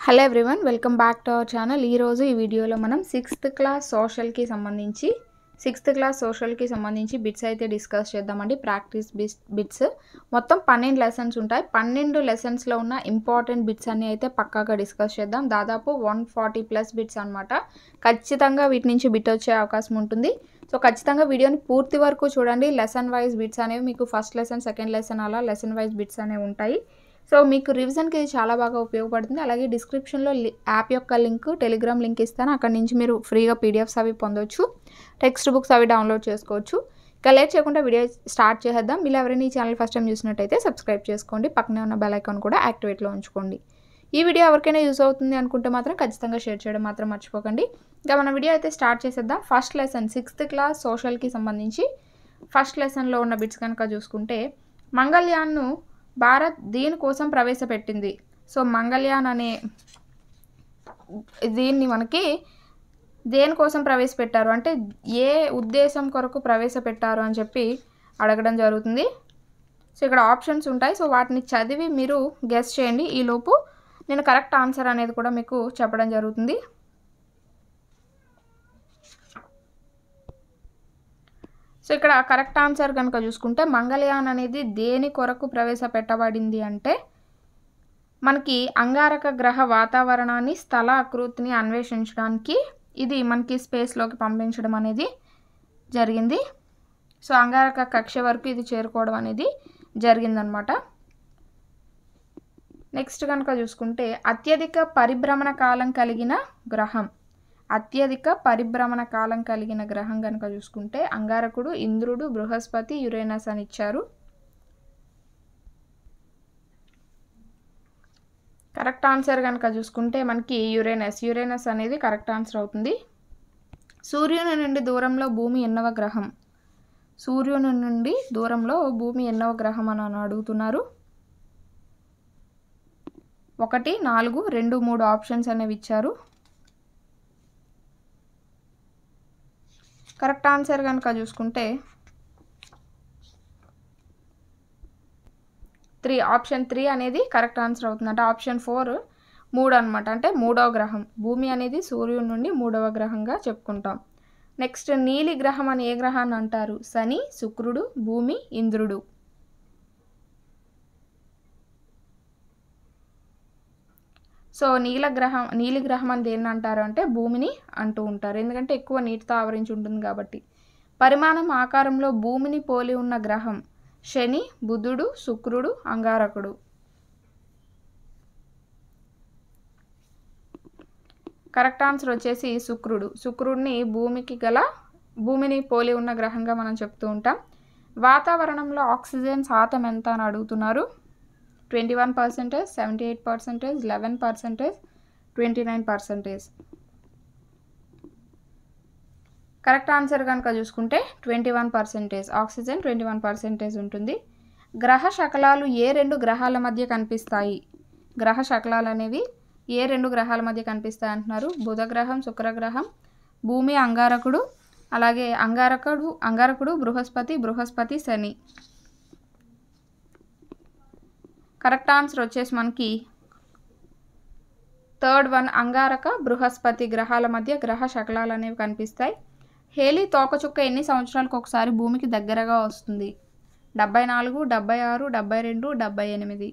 Hello everyone, welcome back to our channel. ఈరోజు ఈ వీడియోలో మనం సిక్స్త్ క్లాస్ సోషల్కి సంబంధించి బిట్స్ అయితే డిస్కస్ చేద్దామండి. ప్రాక్టీస్ బిట్స్ మొత్తం 12 లెసన్స్ ఉంటాయి. 12 లెసన్స్లో ఉన్న ఇంపార్టెంట్ బిట్స్ అన్నీ అయితే పక్కాగా డిస్కస్ చేద్దాం. దాదాపు 140+ బిట్స్ అనమాట. ఖచ్చితంగా వీటి నుంచి బిట్ వచ్చే అవకాశం ఉంటుంది. సో ఖచ్చితంగా వీడియోని పూర్తి వరకు చూడండి. లెసన్ వైజ్ బిట్స్ అనేవి మీకు ఫస్ట్ లెసన్, సెకండ్ లెసన్ అలా లెసన్ వైజ్ బిట్స్ అనేవి ఉంటాయి. సో మీకు రివిజన్కి ఇది చాలా బాగా ఉపయోగపడుతుంది. అలాగే డిస్క్రిప్షన్లో యాప్ యొక్క లింక్, టెలిగ్రామ్ లింక్ ఇస్తాను. అక్కడి నుంచి మీరు ఫ్రీగా పీడిఎఫ్స్ అవి పొందవచ్చు, టెక్స్ట్ బుక్స్ అవి డౌన్లోడ్ చేసుకోవచ్చు. ఇక లేట్ చేయకుండా వీడియో స్టార్ట్ చేద్దాం. మీరు ఎవరైనా ఈ ఛానల్ ఫస్ట్ టైం చూసినట్టయితే సబ్స్క్రైబ్ చేసుకోండి, పక్కనే ఉన్న బెల్ ఐకాన్ కూడా యాక్టివేట్లో ఉంచుకోండి. ఈ వీడియో ఎవరికైనా యూజ్ అవుతుంది అనుకుంటే మాత్రం ఖచ్చితంగా షేర్ చేయడం మాత్రం మర్చిపోకండి. ఇంకా మన వీడియో అయితే స్టార్ట్ చేసేద్దాం. ఫస్ట్ లెసన్ 6th క్లాస్ సోషల్కి సంబంధించి ఫస్ట్ లెసన్లో ఉన్న బిట్స్ కనుక చూసుకుంటే, మంగళయాన్ను భారత్ దీనికోసం ప్రవేశపెట్టింది. సో మంగళయాన్ అనే దీన్ని మనకి దేనికోసం ప్రవేశపెట్టారు అంటే ఏ ఉద్దేశం కొరకు ప్రవేశపెట్టారు అని చెప్పి అడగడం జరుగుతుంది. సో ఇక్కడ ఆప్షన్స్ ఉంటాయి. సో వాటిని చదివి మీరు గెస్ చేయండి. ఈలోపు నేను కరెక్ట్ ఆన్సర్ అనేది కూడా మీకు చెప్పడం జరుగుతుంది. సో ఇక్కడ కరెక్ట్ ఆన్సర్ కనుక చూసుకుంటే, మంగళయాన్ అనేది దేని కొరకు ప్రవేశపెట్టబడింది అంటే మనకి అంగారక గ్రహ వాతావరణాన్ని, స్థల ఆకృతిని అన్వేషించడానికి ఇది మనకి స్పేస్లోకి పంపించడం అనేది జరిగింది. సో అంగారక కక్ష వరకు ఇది చేరుకోవడం అనేది జరిగిందనమాట. నెక్స్ట్ కనుక చూసుకుంటే, అత్యధిక పరిభ్రమణ కాలం కలిగిన గ్రహం కనుక చూసుకుంటే అంగారకుడు, ఇంద్రుడు, బృహస్పతి, యురేనస్ అని ఇచ్చారు. కరెక్ట్ ఆన్సర్ కనుక చూసుకుంటే మనకి యురేనస్ అనేది కరెక్ట్ ఆన్సర్ అవుతుంది. సూర్యుని నుండి దూరంలో భూమి ఎన్నవ గ్రహం? సూర్యుని నుండి దూరంలో భూమి ఎన్నవ గ్రహం అని అడుగుతున్నారు. 1, 4, 2, 3 ఆప్షన్స్ అనేవి ఇచ్చారు. కరెక్ట్ ఆన్సర్ కనుక చూసుకుంటే 3, ఆప్షన్ 3 అనేది కరెక్ట్ ఆన్సర్ అవుతుంది. అంటే ఆప్షన్ 4 3 అనమాట. అంటే 3వ గ్రహం. భూమి అనేది సూర్యుడి నుండి 3వ గ్రహంగా చెప్పుకుంటాం. నెక్స్ట్, నీలి గ్రహం అని ఏ గ్రహాన్ని అంటారు? శని, శుక్రుడు, భూమి, ఇంద్రుడు. సో నీలి గ్రహం అని దేన్ని అంటారు అంటే భూమిని అంటూ ఉంటారు, ఎందుకంటే ఎక్కువ నీటితో ఆవరించి ఉంటుంది కాబట్టి. పరిమాణం, ఆకారంలో భూమిని పోలి ఉన్న గ్రహం? శని, బుధుడు, శుక్రుడు, అంగారకుడు. కరెక్ట్ ఆన్సర్ వచ్చేసి శుక్రుడు. శుక్రుడిని భూమిని పోలి ఉన్న గ్రహంగా మనం చెప్తూ ఉంటాం. వాతావరణంలో ఆక్సిజన్ శాతం ఎంత అని అడుగుతున్నారు. 21%, 78%, 11%, 29%. కరెక్ట్ ఆన్సర్ కనుక చూసుకుంటే 21%. ఆక్సిజన్ 21% ఉంటుంది. గ్రహ శకలాలు ఏ 2 గ్రహాల మధ్య కనిపిస్తాయి? గ్రహ శకలాలు అనేవి ఏ 2 గ్రహాల మధ్య కనిపిస్తాయి అంటున్నారు. బుధ గ్రహం, శుక్రగ్రహం, భూమి, అంగారకుడు, అలాగే అంగారకుడు, బృహస్పతి, శని. కరెక్ట్ ఆన్సర్ వచ్చేసి మనకి 3rd వన్, అంగారక, బృహస్పతి గ్రహాల మధ్య గ్రహ శకలాలు అనేవి కనిపిస్తాయి. హేలీ తోకచుక్క ఎన్ని సంవత్సరాలకు ఒకసారి భూమికి దగ్గరగా వస్తుంది? 74, 76, 72, 78.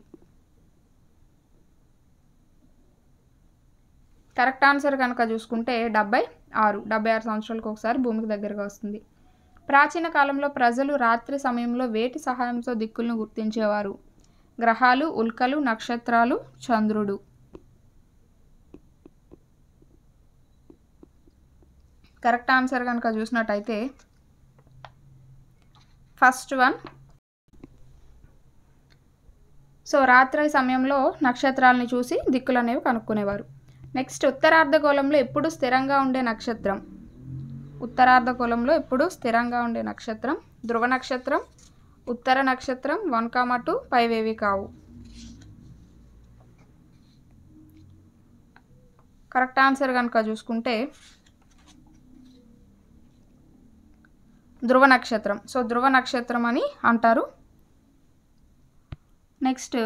కరెక్ట్ ఆన్సర్ కనుక చూసుకుంటే 76 సంవత్సరాలకు ఒకసారి భూమికి దగ్గరగా వస్తుంది. ప్రాచీన కాలంలో ప్రజలు రాత్రి సమయంలో వేటి సహాయంతో దిక్కులను గుర్తించేవారు? గ్రహాలు, ఉల్కలు, నక్షత్రాలు, చంద్రుడు. కరెక్ట్ ఆన్సర్ కనుక చూసినట్టయితే ఫస్ట్ వన్. సో రాత్రి సమయంలో నక్షత్రాలని చూసి దిక్కులు అనేవి కనుక్కునేవారు. నెక్స్ట్, ఉత్తరార్ధగోళంలో ఎప్పుడు స్థిరంగా ఉండే నక్షత్రం? ధ్రువ నక్షత్రం, ఉత్తర నక్షత్రం, 1, 2 పైవేవి కావు. కరెక్ట్ ఆన్సర్ కనుక చూసుకుంటే ధ్రువ నక్షత్రం. సో ధ్రువ నక్షత్రం అని అంటారు. నెక్స్ట్,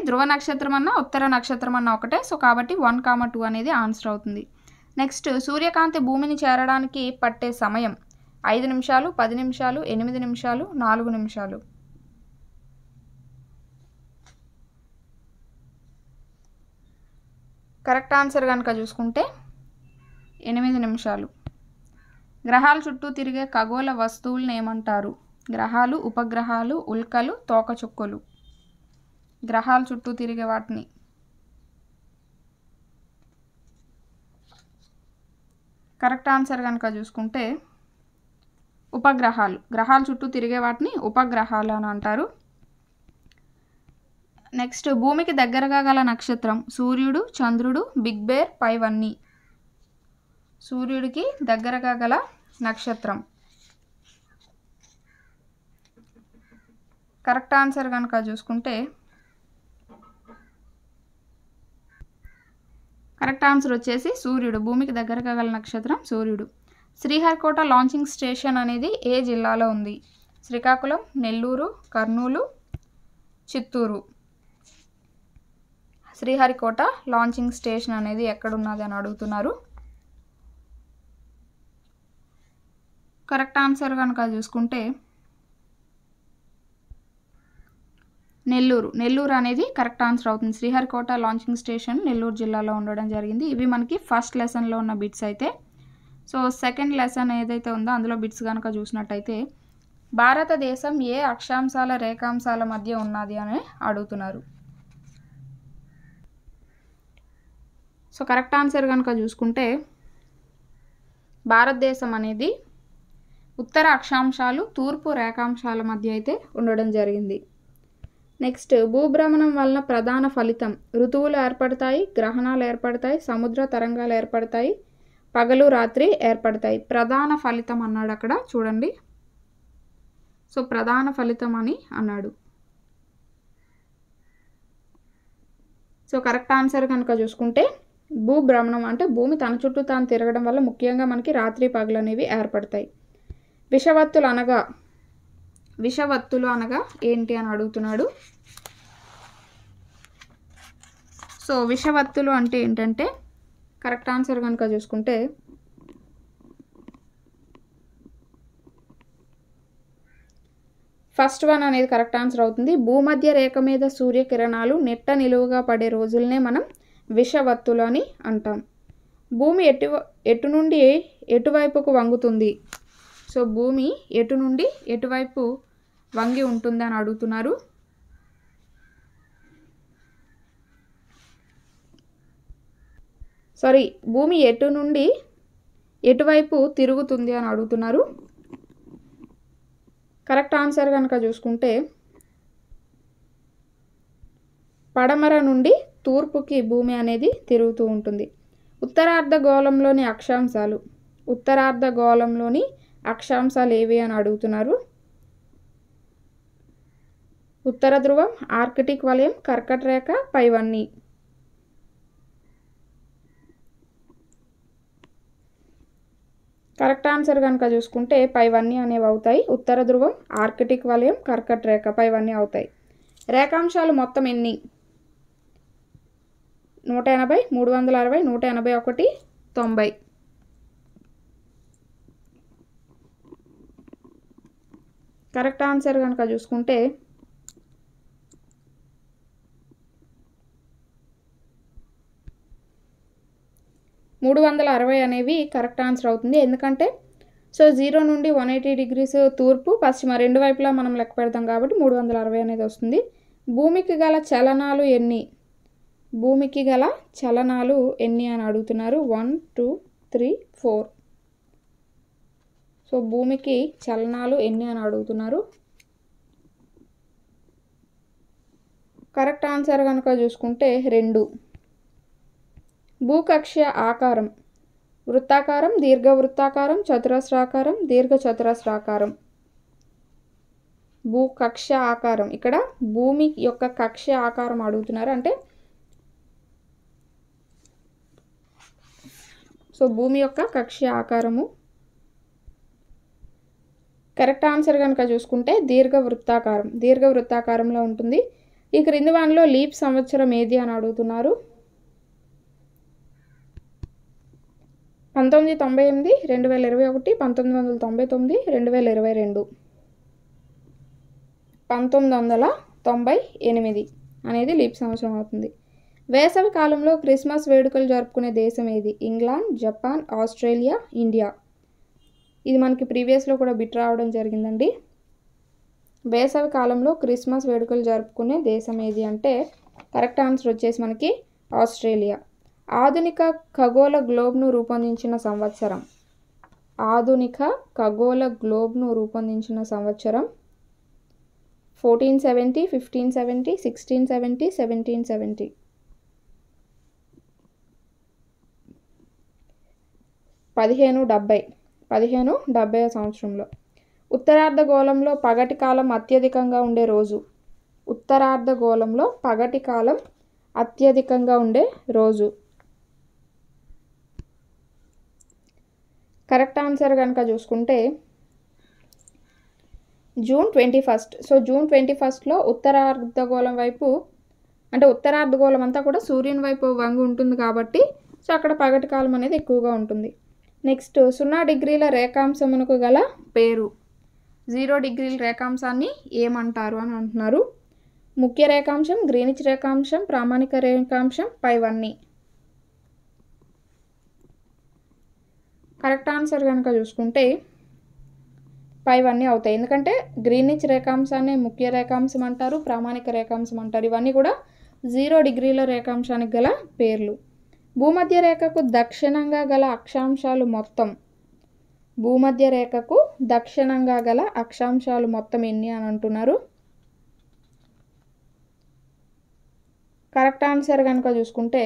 ధ్రువ నక్షత్రం అన్నా ఉత్తర నక్షత్రం అన్నా ఒకటే. సో కాబట్టి 1, 2 అనేది ఆన్సర్ అవుతుంది. నెక్స్ట్ సూర్యకాంతి భూమిని చేరడానికి పట్టే సమయం 5 నిమిషాలు, 10 నిమిషాలు, 8 నిమిషాలు, 4 నిమిషాలు. కరెక్ట్ ఆన్సర్ కనుక చూసుకుంటే 8 నిమిషాలు. గ్రహాల చుట్టూ తిరిగే ఖగోళ వస్తువులను ఏమంటారు? గ్రహాలు, ఉపగ్రహాలు, ఉల్కలు, తోకచుక్కలు. గ్రహాల చుట్టూ తిరిగే వాటిని కరెక్ట్ ఆన్సర్ కనుక చూసుకుంటే ఉపగ్రహాలు. గ్రహాల చుట్టూ తిరిగే వాటిని ఉపగ్రహాలు అని అంటారు. నెక్స్ట్ భూమికి దగ్గరగా గల నక్షత్రం సూర్యుడు, చంద్రుడు, బిగ్ బేర్, పైవన్నీ. సూర్యుడికి దగ్గరగా గల నక్షత్రం. కరెక్ట్ ఆన్సర్ కనుక చూసుకుంటే కరెక్ట్ ఆన్సర్ వచ్చేసి సూర్యుడు. భూమికి దగ్గరగా గల నక్షత్రం సూర్యుడు. శ్రీహరికోట లాంచింగ్ స్టేషన్ అనేది ఏ జిల్లాలో ఉంది? శ్రీకాకుళం, నెల్లూరు, కర్నూలు, చిత్తూరు. శ్రీహరికోట లాంచింగ్ స్టేషన్ అనేది ఎక్కడున్నది అని అడుగుతున్నారు. కరెక్ట్ ఆన్సర్ కనుక చూసుకుంటే నెల్లూరు. నెల్లూరు అనేది కరెక్ట్ ఆన్సర్ అవుతుంది. శ్రీహరికోట లాంచింగ్ స్టేషన్ నెల్లూరు జిల్లాలో ఉండడం జరిగింది. ఇవి మనకి ఫస్ట్ లెసన్లో ఉన్న బిట్స్ అయితే. సో సెకండ్ లెసన్ ఏదైతే ఉందో అందులో బిట్స్ కనుక చూసినట్టయితే భారతదేశం ఏ అక్షాంశాల రేఖాంశాల మధ్య ఉన్నది అని అడుగుతున్నారు. సో కరెక్ట్ ఆన్సర్ కనుక చూసుకుంటే భారతదేశం అనేది ఉత్తర అక్షాంశాలు, తూర్పు రేఖాంశాల మధ్య అయితే ఉండడం జరిగింది. నెక్స్ట్ భూభ్రమణం వలన ప్రధాన ఫలితం ఋతువులు ఏర్పడతాయి, గ్రహణాలు ఏర్పడతాయి, సముద్ర తరంగాలు ఏర్పడతాయి, పగలు రాత్రి ఏర్పడతాయి. ప్రధాన ఫలితం అన్నాడు అక్కడ చూడండి. సో ప్రధాన ఫలితం అని అన్నాడు. సో కరెక్ట్ ఆన్సర్ కనుక చూసుకుంటే భూభ్రమణం అంటే భూమి తన చుట్టూ తాను తిరగడం వల్ల ముఖ్యంగా మనకి రాత్రి పగలు అనేవి ఏర్పడతాయి. విషవత్తులు అనగా ఏంటి అని అడుగుతున్నాడు. సో విషవత్తులు అంటే ఏంటంటే కరెక్ట్ ఆన్సర్ కనుక చూసుకుంటే ఫస్ట్ వన్ అనేది కరెక్ట్ ఆన్సర్ అవుతుంది. భూమధ్య రేఖ మీద సూర్యకిరణాలు నిట్ట నిలువుగా పడే రోజులనే మనం విషవత్తులు అని అంటాం. భూమి ఎటు నుండి ఎటువైపుకు వంగుతుంది? సో భూమి ఎటు నుండి ఎటువైపు వంగి ఉంటుంది అని అడుగుతున్నారు. భూమి ఎటు నుండి ఎటువైపు తిరుగుతుంది అని అడుగుతున్నారు. కరెక్ట్ ఆన్సర్ కనుక చూసుకుంటే పడమర నుండి తూర్పుకి భూమి అనేది తిరుగుతూ ఉంటుంది. ఉత్తరార్ధగోళంలోని అక్షాంశాలు ఏవి అని అడుగుతున్నారు. ఉత్తర ధ్రువం, ఆర్కిటిక్ వలయం, కర్కట రేఖ, పైవన్నీ. కరెక్ట్ ఆన్సర్ కనుక చూసుకుంటే పైవన్నీ అనేవి అవుతాయి. ఉత్తర ధ్రువం, ఆర్కిటిక్ వలయం, కర్కట రేఖ, పైవన్నీ అవుతాయి. రేఖాంశాలు మొత్తం ఎన్ని? 180, 360, 181, 90. కరెక్ట్ ఆన్సర్ కనుక చూసుకుంటే 360 అనేవి కరెక్ట్ ఆన్సర్ అవుతుంది. ఎందుకంటే 0 నుండి 180 degrees తూర్పు పశ్చిమ రెండు వైపులా మనం లెక్క పెడతాం కాబట్టి 360 అనేది వస్తుంది. భూమికి గల చలనాలు ఎన్ని అని అడుగుతున్నారు. 1, 2, 3, 4. సో భూమికి చలనాలు ఎన్ని అని అడుగుతున్నారు. కరెక్ట్ ఆన్సర్ కనుక చూసుకుంటే 2. భూకక్ష్య ఆకారం వృత్తాకారం, దీర్ఘవృత్తాకారం, చతురస్రాకారం, దీర్ఘచతురస్రాకారం. భూకక్ష్య ఆకారం ఇక్కడ భూమి యొక్క కక్ష్య ఆకారం అడుగుతున్నారు. అంటే సో భూమి యొక్క కక్ష్య ఆకారము. కరెక్ట్ ఆన్సర్ కనుక చూసుకుంటే దీర్ఘవృత్తాకారంలో ఉంటుంది. ఈ క్రింది వానిలో లీప్ సంవత్సరం ఏది అని అడుగుతున్నారు. 1998, 2021, 1999, 2022. 1998 అనేది లీప్ సంవత్సరం అవుతుంది. వేసవి కాలంలో క్రిస్మస్ వేడుకలు జరుపుకునే దేశం ఏది? England, Japan, Australia, India. ఇది మనకి ప్రీవియస్లో కూడా బిట్ రావడం జరిగిందండి. వేసవి కాలంలో క్రిస్మస్ వేడుకలు జరుపుకునే దేశం ఏది అంటే కరెక్ట్ ఆన్సర్ వచ్చేసి మనకి ఆస్ట్రేలియా. ఆధునిక ఖగోళ గ్లోబ్ను రూపొందించిన సంవత్సరం. ఆధునిక ఖగోళ గ్లోబ్ను రూపొందించిన సంవత్సరం 1470, 1570, 1670, 1770. 1570 సంవత్సరంలో. ఉత్తరార్ధగోళంలో పగటి కాలం అత్యధికంగా ఉండే రోజు. ఉత్తరార్ధగోళంలో పగటి కాలం అత్యధికంగా ఉండే రోజు. కరెక్ట్ ఆన్సర్ కనుక చూసుకుంటే జూన్ 21. సో జూన్ 21లో ఉత్తరార్ధగోళం వైపు అంటే ఉత్తరార్ధగోళం అంతా కూడా సూర్యుని వైపు వంగి ఉంటుంది కాబట్టి సో అక్కడ పగటి కాలం అనేది ఎక్కువగా ఉంటుంది. నెక్స్ట్ 0 డిగ్రీల రేఖాంశమునకు గల పేరు. 0 డిగ్రీల రేఖాంశాన్ని ఏమంటారు అని అంటున్నారు. ముఖ్య రేఖాంశం, గ్రీనిచ్ రేఖాంశం, ప్రామాణిక రేఖాంశం, పైవన్నీ. కరెక్ట్ ఆన్సర్ కనుక చూసుకుంటే పైవన్నీ అవుతాయి. ఎందుకంటే గ్రీనిచ్ రేఖాంశాన్ని ముఖ్య రేఖాంశం అంటారు, ప్రామాణిక రేఖాంశం అంటారు. ఇవన్నీ కూడా 0 డిగ్రీల రేఖాంశానికి గల పేర్లు. భూమధ్య రేఖకు దక్షిణంగా గల అక్షాంశాలు మొత్తం. భూమధ్య రేఖకు దక్షిణంగా గల అక్షాంశాలు మొత్తం ఎన్ని అని అంటున్నారు. కరెక్ట్ ఆన్సర్ కనుక చూసుకుంటే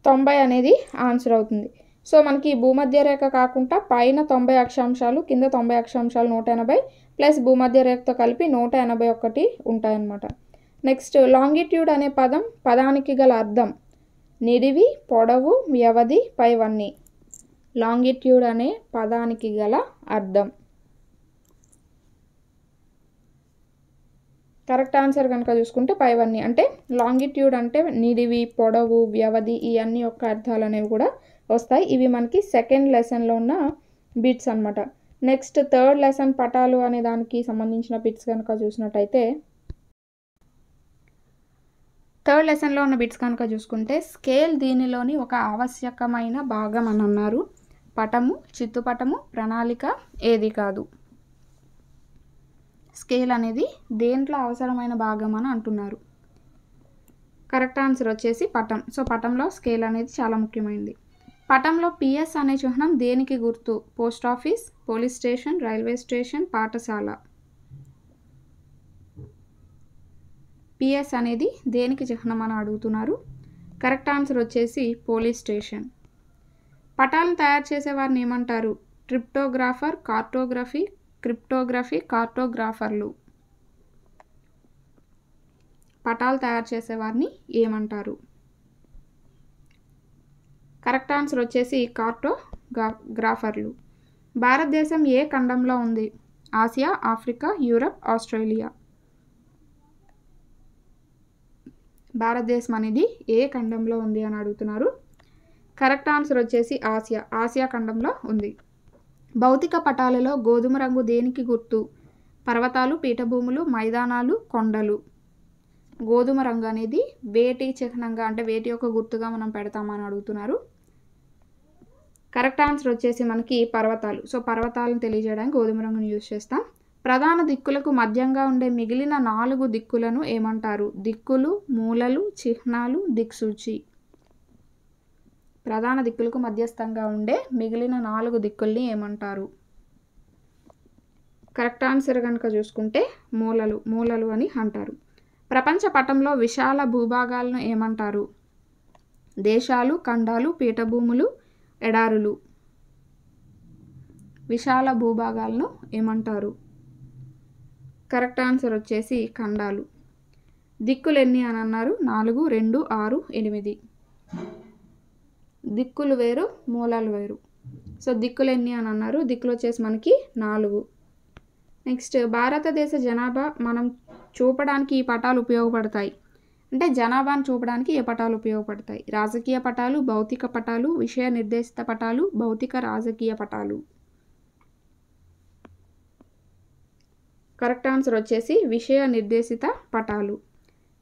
90 అనేది ఆన్సర్ అవుతుంది. సో మనకి భూమధ్య రేఖ కాకుండా పైన 90 అక్షాంశాలు, కింద 90 అక్షాంశాలు 180 ప్లస్ భూమధ్య రేఖతో కలిపి 181 ఉంటాయన్నమాట. నెక్స్ట్ లాంగిట్యూడ్ అనే పదానికి గల అర్థం. నిడివి, పొడవు, వ్యవధి, పైవన్నీ. లాంగిట్యూడ్ అనే పదానికి గల అర్థం. కరెక్ట్ ఆన్సర్ కనుక చూసుకుంటే పైవన్నీ. అంటే లాంగిట్యూడ్ అంటే నిడివి, పొడవు, వ్యవధి ఈ అన్ని యొక్క అర్థాలు అనేవి కూడా వస్తాయి. ఇవి మనకి సెకండ్ లెసన్లో ఉన్న బిట్స్ అనమాట. నెక్స్ట్ థర్డ్ లెసన్ పటాలు అనే దానికి సంబంధించిన బిట్స్ కనుక చూసినట్టయితే థర్డ్ లెసన్లో ఉన్న బిట్స్ కనుక చూసుకుంటే స్కేల్ దీనిలోని ఒక ఆవశ్యకమైన భాగం అని అన్నారు. పటము, చిత్తుపటము, ప్రణాళిక ఏది కాదు. స్కేల్ అనేది దేంట్లో అవసరమైన భాగం అని అంటున్నారు. కరెక్ట్ ఆన్సర్ వచ్చేసి పటం. సో పటంలో స్కేల్ అనేది చాలా ముఖ్యమైనది. పటంలో పిఎస్ అనే చిహ్నం దేనికి గుర్తు? Post office, police station, railway station, పాఠశాల. పిఎస్ అనేది దేనికి చిహ్నం అని అడుగుతున్నారు. కరెక్ట్ ఆన్సర్ వచ్చేసి పోలీస్ స్టేషన్. పటాలను తయారు చేసే వారిని ఏమంటారు? ట్రిప్టోగ్రాఫర్, కార్టోగ్రఫీ, క్రిప్టోగ్రఫీ, కార్టోగ్రాఫర్లు. పటాలు తయారు చేసేవారిని ఏమంటారు? కరెక్ట్ ఆన్సర్ వచ్చేసి కార్టోగ్రాఫర్లు. భారతదేశం ఏ ఖండంలో ఉంది? Asia, Africa, Europe, Australia. భారతదేశం అనేది ఏ ఖండంలో ఉంది అని అడుగుతున్నారు. కరెక్ట్ ఆన్సర్ వచ్చేసి ఆసియా ఖండంలో ఉంది. భౌతిక పటాలలో గోధుమ రంగు దేనికి గుర్తు? పర్వతాలు, పీఠభూములు, మైదానాలు, కొండలు. గోధుమ రంగు అనేది వేటి చిహ్నంగా అంటే వేటి యొక్క గుర్తుగా మనం పెడతామని అడుగుతున్నారు. కరెక్ట్ ఆన్సర్ వచ్చేసి మనకి పర్వతాలు. సో పర్వతాలను తెలియజేయడానికి గోధుమ రంగును యూజ్ చేస్తాం. ప్రధాన దిక్కులకు మధ్యంగా ఉండే మిగిలిన 4 దిక్కులను ఏమంటారు? దిక్కులు, మూలలు, చిహ్నాలు, దిక్సూచి. ప్రధాన దిక్కులకు మధ్యస్థంగా ఉండే మిగిలిన 4 దిక్కుల్ని ఏమంటారు? కరెక్ట్ ఆన్సర్ కనుక చూసుకుంటే మూలలు అని అంటారు. ప్రపంచ పటంలో విశాల భూభాగాలను ఏమంటారు? దేశాలు, ఖండాలు, పీఠభూములు, ఎడారులు. విశాల భూభాగాలను ఏమంటారు? కరెక్ట్ ఆన్సర్ వచ్చేసి ఖండాలు. దిక్కులు ఎన్ని అని అన్నారు? 4, 2, 6, 8. దిక్కులు వేరు, మూలాలు వేరు. సో దిక్కులు ఎన్ని అని అన్నారు, దిక్కులు వచ్చేసి మనకి 4. నెక్స్ట్ భారతదేశ జనాభా మనం చూపడానికి ఈ పటాలు ఉపయోగపడతాయి. అంటే జనాభాను చూపడానికి ఏ పటాలు ఉపయోగపడతాయి? రాజకీయ పటాలు, భౌతిక పటాలు, విషయ నిర్దేశిత పటాలు, భౌతిక రాజకీయ పటాలు. కరెక్ట్ ఆన్సర్ వచ్చేసి విషయ నిర్దేశిత పటాలు.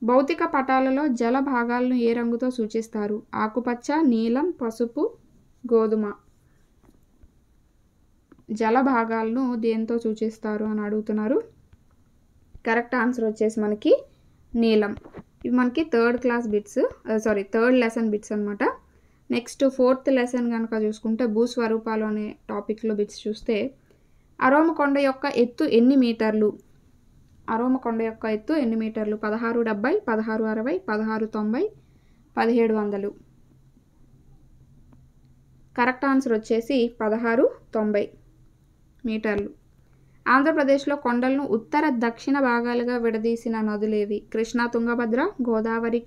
భౌతిక పటాలలో జల భాగాలను ఏ రంగుతో సూచిస్తారు? ఆకుపచ్చ, నీలం, పసుపు, గోధుమ. జల భాగాలను దేంతో సూచిస్తారు అని అడుగుతున్నారు. కరెక్ట్ ఆన్సర్ వచ్చేసి మనకి నీలం. ఇవి మనకి థర్డ్ లెసన్ బిట్స్ అనమాట. నెక్స్ట్ 4th లెసన్ కనుక చూసుకుంటే భూస్వరూపాలు అనే టాపిక్లో బిట్స్ చూస్తే అరోమకొండ యొక్క ఎత్తు ఎన్ని మీటర్లు? అరోమకొండ యొక్క ఎత్తు ఎన్ని మీటర్లు? 1670, 1660, 1690, 1700. కరెక్ట్ ఆన్సర్ వచ్చేసి 1690 మీటర్లు. ఆంధ్రప్రదేశ్లో కొండలను ఉత్తర దక్షిణ భాగాలుగా విడదీసిన నదులేవి? కృష్ణా, తుంగభద్ర, గోదావరి,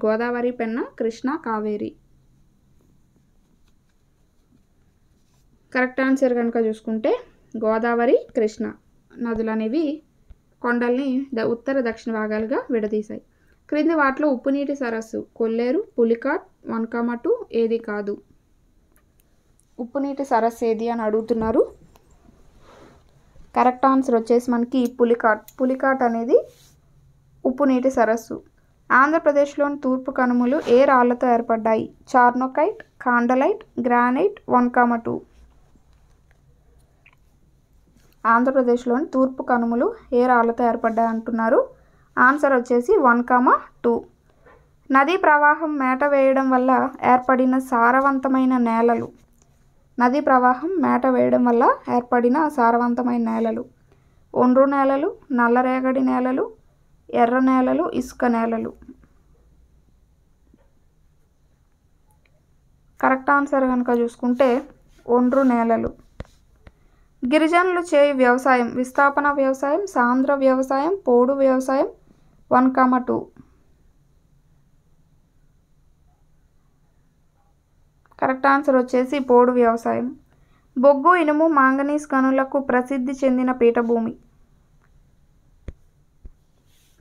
గోదావరి, పెన్నా, కృష్ణా, కావేరి. కరెక్ట్ ఆన్సర్ కనుక చూసుకుంటే గోదావరి, కృష్ణ నదులు అనేవి కొండల్ని ఉత్తర దక్షిణ భాగాలుగా విడదీశాయి. క్రింది వాటిలో ఉప్పునీటి సరస్సు కొల్లేరు, పులికాట్, 1, 2 ఏది కాదు? ఉప్పునీటి సరస్సు ఏది అని అడుగుతున్నారు. కరెక్ట్ ఆన్సర్ వచ్చేసి మనకి పులికాట్ అనేది ఉప్పునీటి సరస్సు. ఆంధ్రప్రదేశ్లోని తూర్పు కనుమలు ఏ రాళ్లతో ఏర్పడ్డాయి? చార్నోకైట్, కాండలైట్, గ్రానైట్, 1, 2. ఆంధ్రప్రదేశ్లోని తూర్పు కనుమలు ఏ రాళ్లతో ఏర్పడ్డాయి అంటున్నారు. ఆన్సర్ వచ్చేసి 1, 2. నదీ ప్రవాహం మేట వేయడం వల్ల ఏర్పడిన సారవంతమైన నేలలు. నదీ ప్రవాహం మేట వేయడం వల్ల ఏర్పడిన సారవంతమైన నేలలు ఒండ్రు నేలలు, నల్లరేగడి నేలలు, ఎర్ర నేలలు, ఇసుక నేలలు. కరెక్ట్ ఆన్సర్ కనుక చూసుకుంటే ఒండ్రు నేలలు. గిరిజనులు చేయు వ్యవసాయం విస్థాపన వ్యవసాయం, సాంద్ర వ్యవసాయం, పోడు వ్యవసాయం, 1, 2. కరెక్ట్ ఆన్సర్ వచ్చేసి పోడు వ్యవసాయం. బొగ్గు, ఇనుము, మాంగనీస్ గనులకు ప్రసిద్ధి చెందిన పీఠభూమి.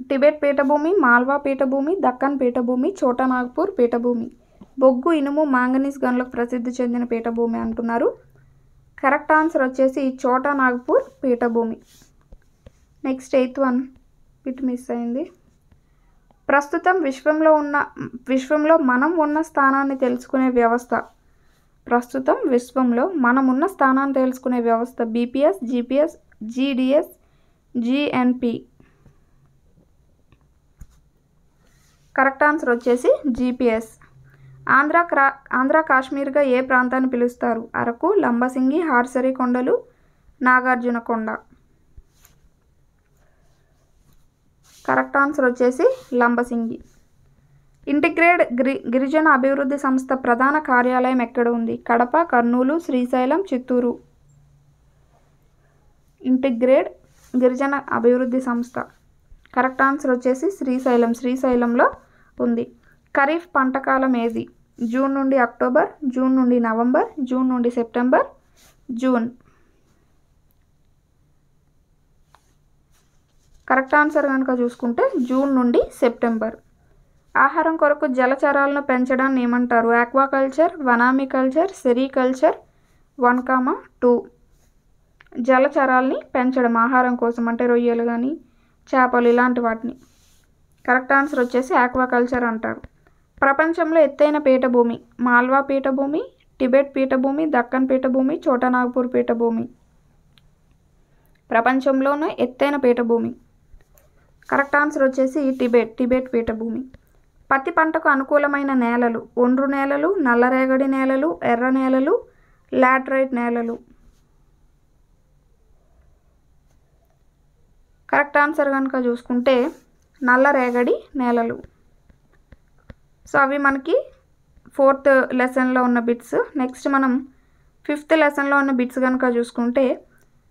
టిబెట్ పీఠభూమి, మాల్వా పీఠభూమి, దక్కన్ పీఠభూమి, ఛోటా నాగ్పూర్ పీఠభూమి. బొగ్గు, ఇనుము, మాంగనీస్ గనులకు ప్రసిద్ధి చెందిన పీఠభూమి అంటున్నారు. కరెక్ట్ ఆన్సర్ వచ్చేసి ఛోటా నాగ్పూర్ పీఠభూమి. Next 8th one bit miss అయింది. ప్రస్తుతం విశ్వంలో మనం ఉన్న స్థానాన్ని తెలుసుకునే వ్యవస్థ. ప్రస్తుతం విశ్వంలో మనం ఉన్న స్థానాన్ని తెలుసుకునే వ్యవస్థ BPS, GPS, GDS, GNP. Correct answer వచ్చేసి GPS. ఆంధ్ర కాశ్మీర్గా ఏ ప్రాంతాన్ని పిలుస్తారు? అరకు, లంబసింగి, హార్సరీ కొండలు, నాగార్జున కొండ. కరెక్ట్ ఆన్సర్ వచ్చేసి లంబసింగి. ఇంటిగ్రేట్ గిరిజన అభివృద్ధి సంస్థ ప్రధాన కార్యాలయం ఎక్కడ ఉంది? కడప, కర్నూలు, శ్రీశైలం, చిత్తూరు. ఇంటిగ్రేట్ గిరిజన అభివృద్ధి సంస్థ కరెక్ట్ ఆన్సర్ వచ్చేసి శ్రీశైలంలో ఉంది. ఖరీఫ్ పంట కాలం ఏది? జూన్ నుండి అక్టోబర్, జూన్ నుండి నవంబర్, జూన్ నుండి సెప్టెంబర్, జూన్. కరెక్ట్ ఆన్సర్ కనుక చూసుకుంటే జూన్ నుండి సెప్టెంబర్. ఆహారం కొరకు జలచరాలను పెంచడాన్ని ఏమంటారు? Aquaculture, వనామికల్చర్, sericulture, 1, 2. జలచరాల్ని పెంచడం ఆహారం కోసం, అంటే రొయ్యలు కానీ చేపలు ఇలాంటి వాటిని. కరెక్ట్ ఆన్సర్ వచ్చేసి ఆక్వాకల్చర్ అంటారు. ప్రపంచంలో ఎత్తైన పీఠభూమి మాల్వా పీఠభూమి, టిబెట్ పీఠభూమి, దక్కన్ పీఠభూమి, ఛోటా నాగ్పూర్ పీఠభూమి. ప్రపంచంలోనే ఎత్తైన పీఠభూమి. కరెక్ట్ ఆన్సర్ వచ్చేసి టిబెట్ పీఠభూమి. పత్తి పంటకు అనుకూలమైన నేలలు ఒండ్రు నేలలు, నల్లరేగడి నేలలు, ఎర్ర నేలలు, లాటరైట్ నేలలు. కరెక్ట్ ఆన్సర్ కనుక చూసుకుంటే నల్లరేగడి నేలలు. సో అవి మనకి 4th లెసన్లో ఉన్న బిట్స్. నెక్స్ట్ మనం 5th లెసన్లో ఉన్న బిట్స్ కనుక చూసుకుంటే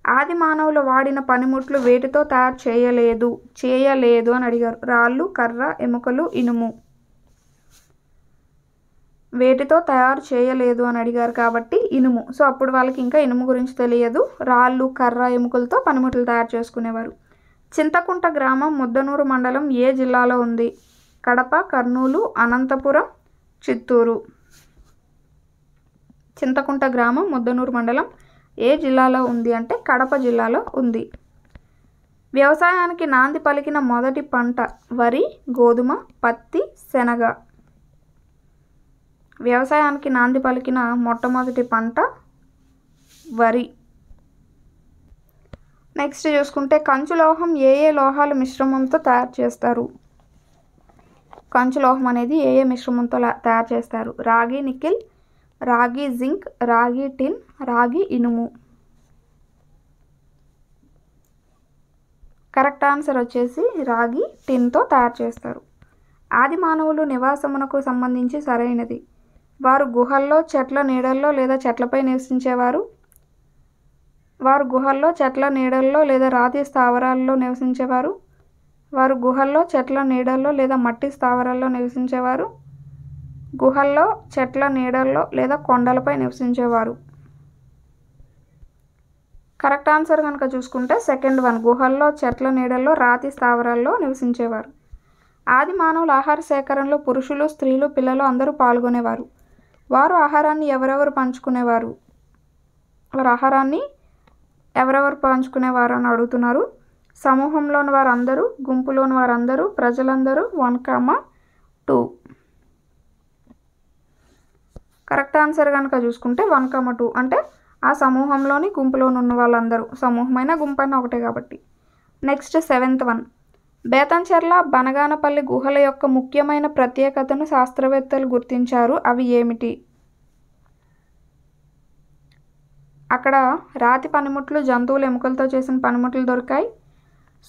ఆది మానవులు వాడిన పనిముట్లు వేటితో తయారు చేయలేదు అని అడిగారు. రాళ్ళు, కర్ర, ఎముకలు, ఇనుము. వేటితో తయారు చేయలేదు అని అడిగారు కాబట్టి ఇనుము. సో అప్పుడు వాళ్ళకి ఇంకా ఇనుము గురించి తెలియదు. రాళ్ళు, కర్ర, ఎముకలతో పనిముట్లు తయారు చేసుకునేవారు. చింతకుంట గ్రామం ముద్దనూరు మండలం ఏ జిల్లాలో ఉంది? కడప, కర్నూలు, అనంతపురం, చిత్తూరు. చింతకుంట గ్రామం ముద్దనూరు మండలం ఏ జిల్లాలో ఉంది అంటే కడప జిల్లాలో ఉంది. వ్యవసాయానికి నాంది పలికిన మొదటి పంట వరి, గోధుమ, పత్తి, శనగ. వ్యవసాయానికి నాంది పలికిన మొట్టమొదటి పంట వరి. నెక్స్ట్ చూసుకుంటే కంచు లోహం ఏ ఏ లోహాల మిశ్రమంతో తయారు చేస్తారు? కంచు లోహం అనేది ఏ ఏ మిశ్రమంతో తయారు చేస్తారు? రాగి నికెల్, రాగి జింక్, రాగి టిన్, రాగి ఇనుము. కరెక్ట్ ఆన్సర్ వచ్చేసి రాగి టిన్తో తయారు చేస్తారు. ఆది మానవులు నివాసమునకు సంబంధించి సరైనది. వారు గుహల్లో, చెట్ల నీడల్లో లేదా చెట్లపై నివసించేవారు. వారు గుహల్లో, చెట్ల నీడల్లో లేదా రాతి స్థావరాల్లో నివసించేవారు. వారు గుహల్లో, చెట్ల నీడల్లో లేదా మట్టి స్థావరాల్లో నివసించేవారు. గుహల్లో, చెట్ల నీడల్లో లేదా కొండలపై నివసించేవారు. కరెక్ట్ ఆన్సర్ కనుక చూసుకుంటే సెకండ్ వన్, గుహల్లో, చెట్ల నీడల్లో, రాతి స్థావరాల్లో నివసించేవారు. ఆది మానవుల ఆహార సేకరణలో పురుషులు, స్త్రీలు, పిల్లలు అందరూ పాల్గొనేవారు. వారు ఆహారాన్ని ఎవరెవరు పంచుకునేవారు? వారు ఆహారాన్ని ఎవరెవరు పంచుకునేవారు అని అడుగుతున్నారు. సమూహంలోని వారందరూ, గుంపులోని వారందరూ, ప్రజలందరూ, 1,2. కరెక్ట్ ఆన్సర్ కనుక చూసుకుంటే 1,2 అంటే ఆ సమూహంలోని, గుంపులోని ఉన్న వాళ్ళందరూ. సమూహమైన, గుంపైన ఒకటే కాబట్టి. Next 7th one, Betamcherla, Banaganapalli గుహల యొక్క ముఖ్యమైన ప్రత్యేకతను శాస్త్రవేత్తలు గుర్తించారు. అవి ఏమిటి? అక్కడ రాతి పనిముట్లు, జంతువుల ఎముకలతో చేసిన పనిముట్లు దొరికాయి.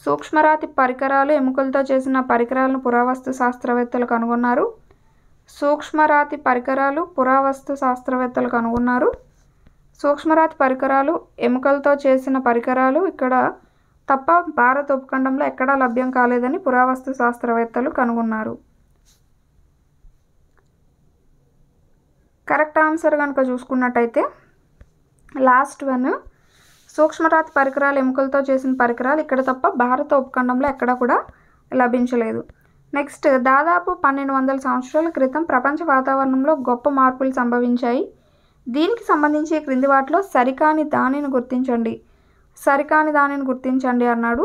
సూక్ష్మరాతి పరికరాలు, ఎముకలతో చేసిన పరికరాలను పురావస్తు శాస్త్రవేత్తలు కనుగొన్నారు. సూక్ష్మరాతి పరికరాలు పురావస్తు శాస్త్రవేత్తలు కనుగొన్నారు. సూక్ష్మరాతి పరికరాలు, ఎముకలతో చేసిన పరికరాలు ఇక్కడ తప్ప భారత ఉపఖండంలో ఎక్కడా లభ్యం కాలేదని పురావస్తు శాస్త్రవేత్తలు కనుగొన్నారు. కరెక్ట్ ఆన్సర్ కనుక చూసుకున్నట్టయితే లాస్ట్ వన్, సూక్ష్మరాతి పరికరాలు, ఎముకలతో చేసిన పరికరాలు ఇక్కడ తప్ప భారత ఉపఖండంలో ఎక్కడా కూడా లభించలేదు. నెక్స్ట్, దాదాపు 1200 సంవత్సరాల క్రితం ప్రపంచ వాతావరణంలో గొప్ప మార్పులు సంభవించాయి. దీనికి సంబంధించి క్రింది వాటిలో సరికాని దానిని గుర్తించండి. సరికాని దానిని గుర్తించండి అన్నాడు.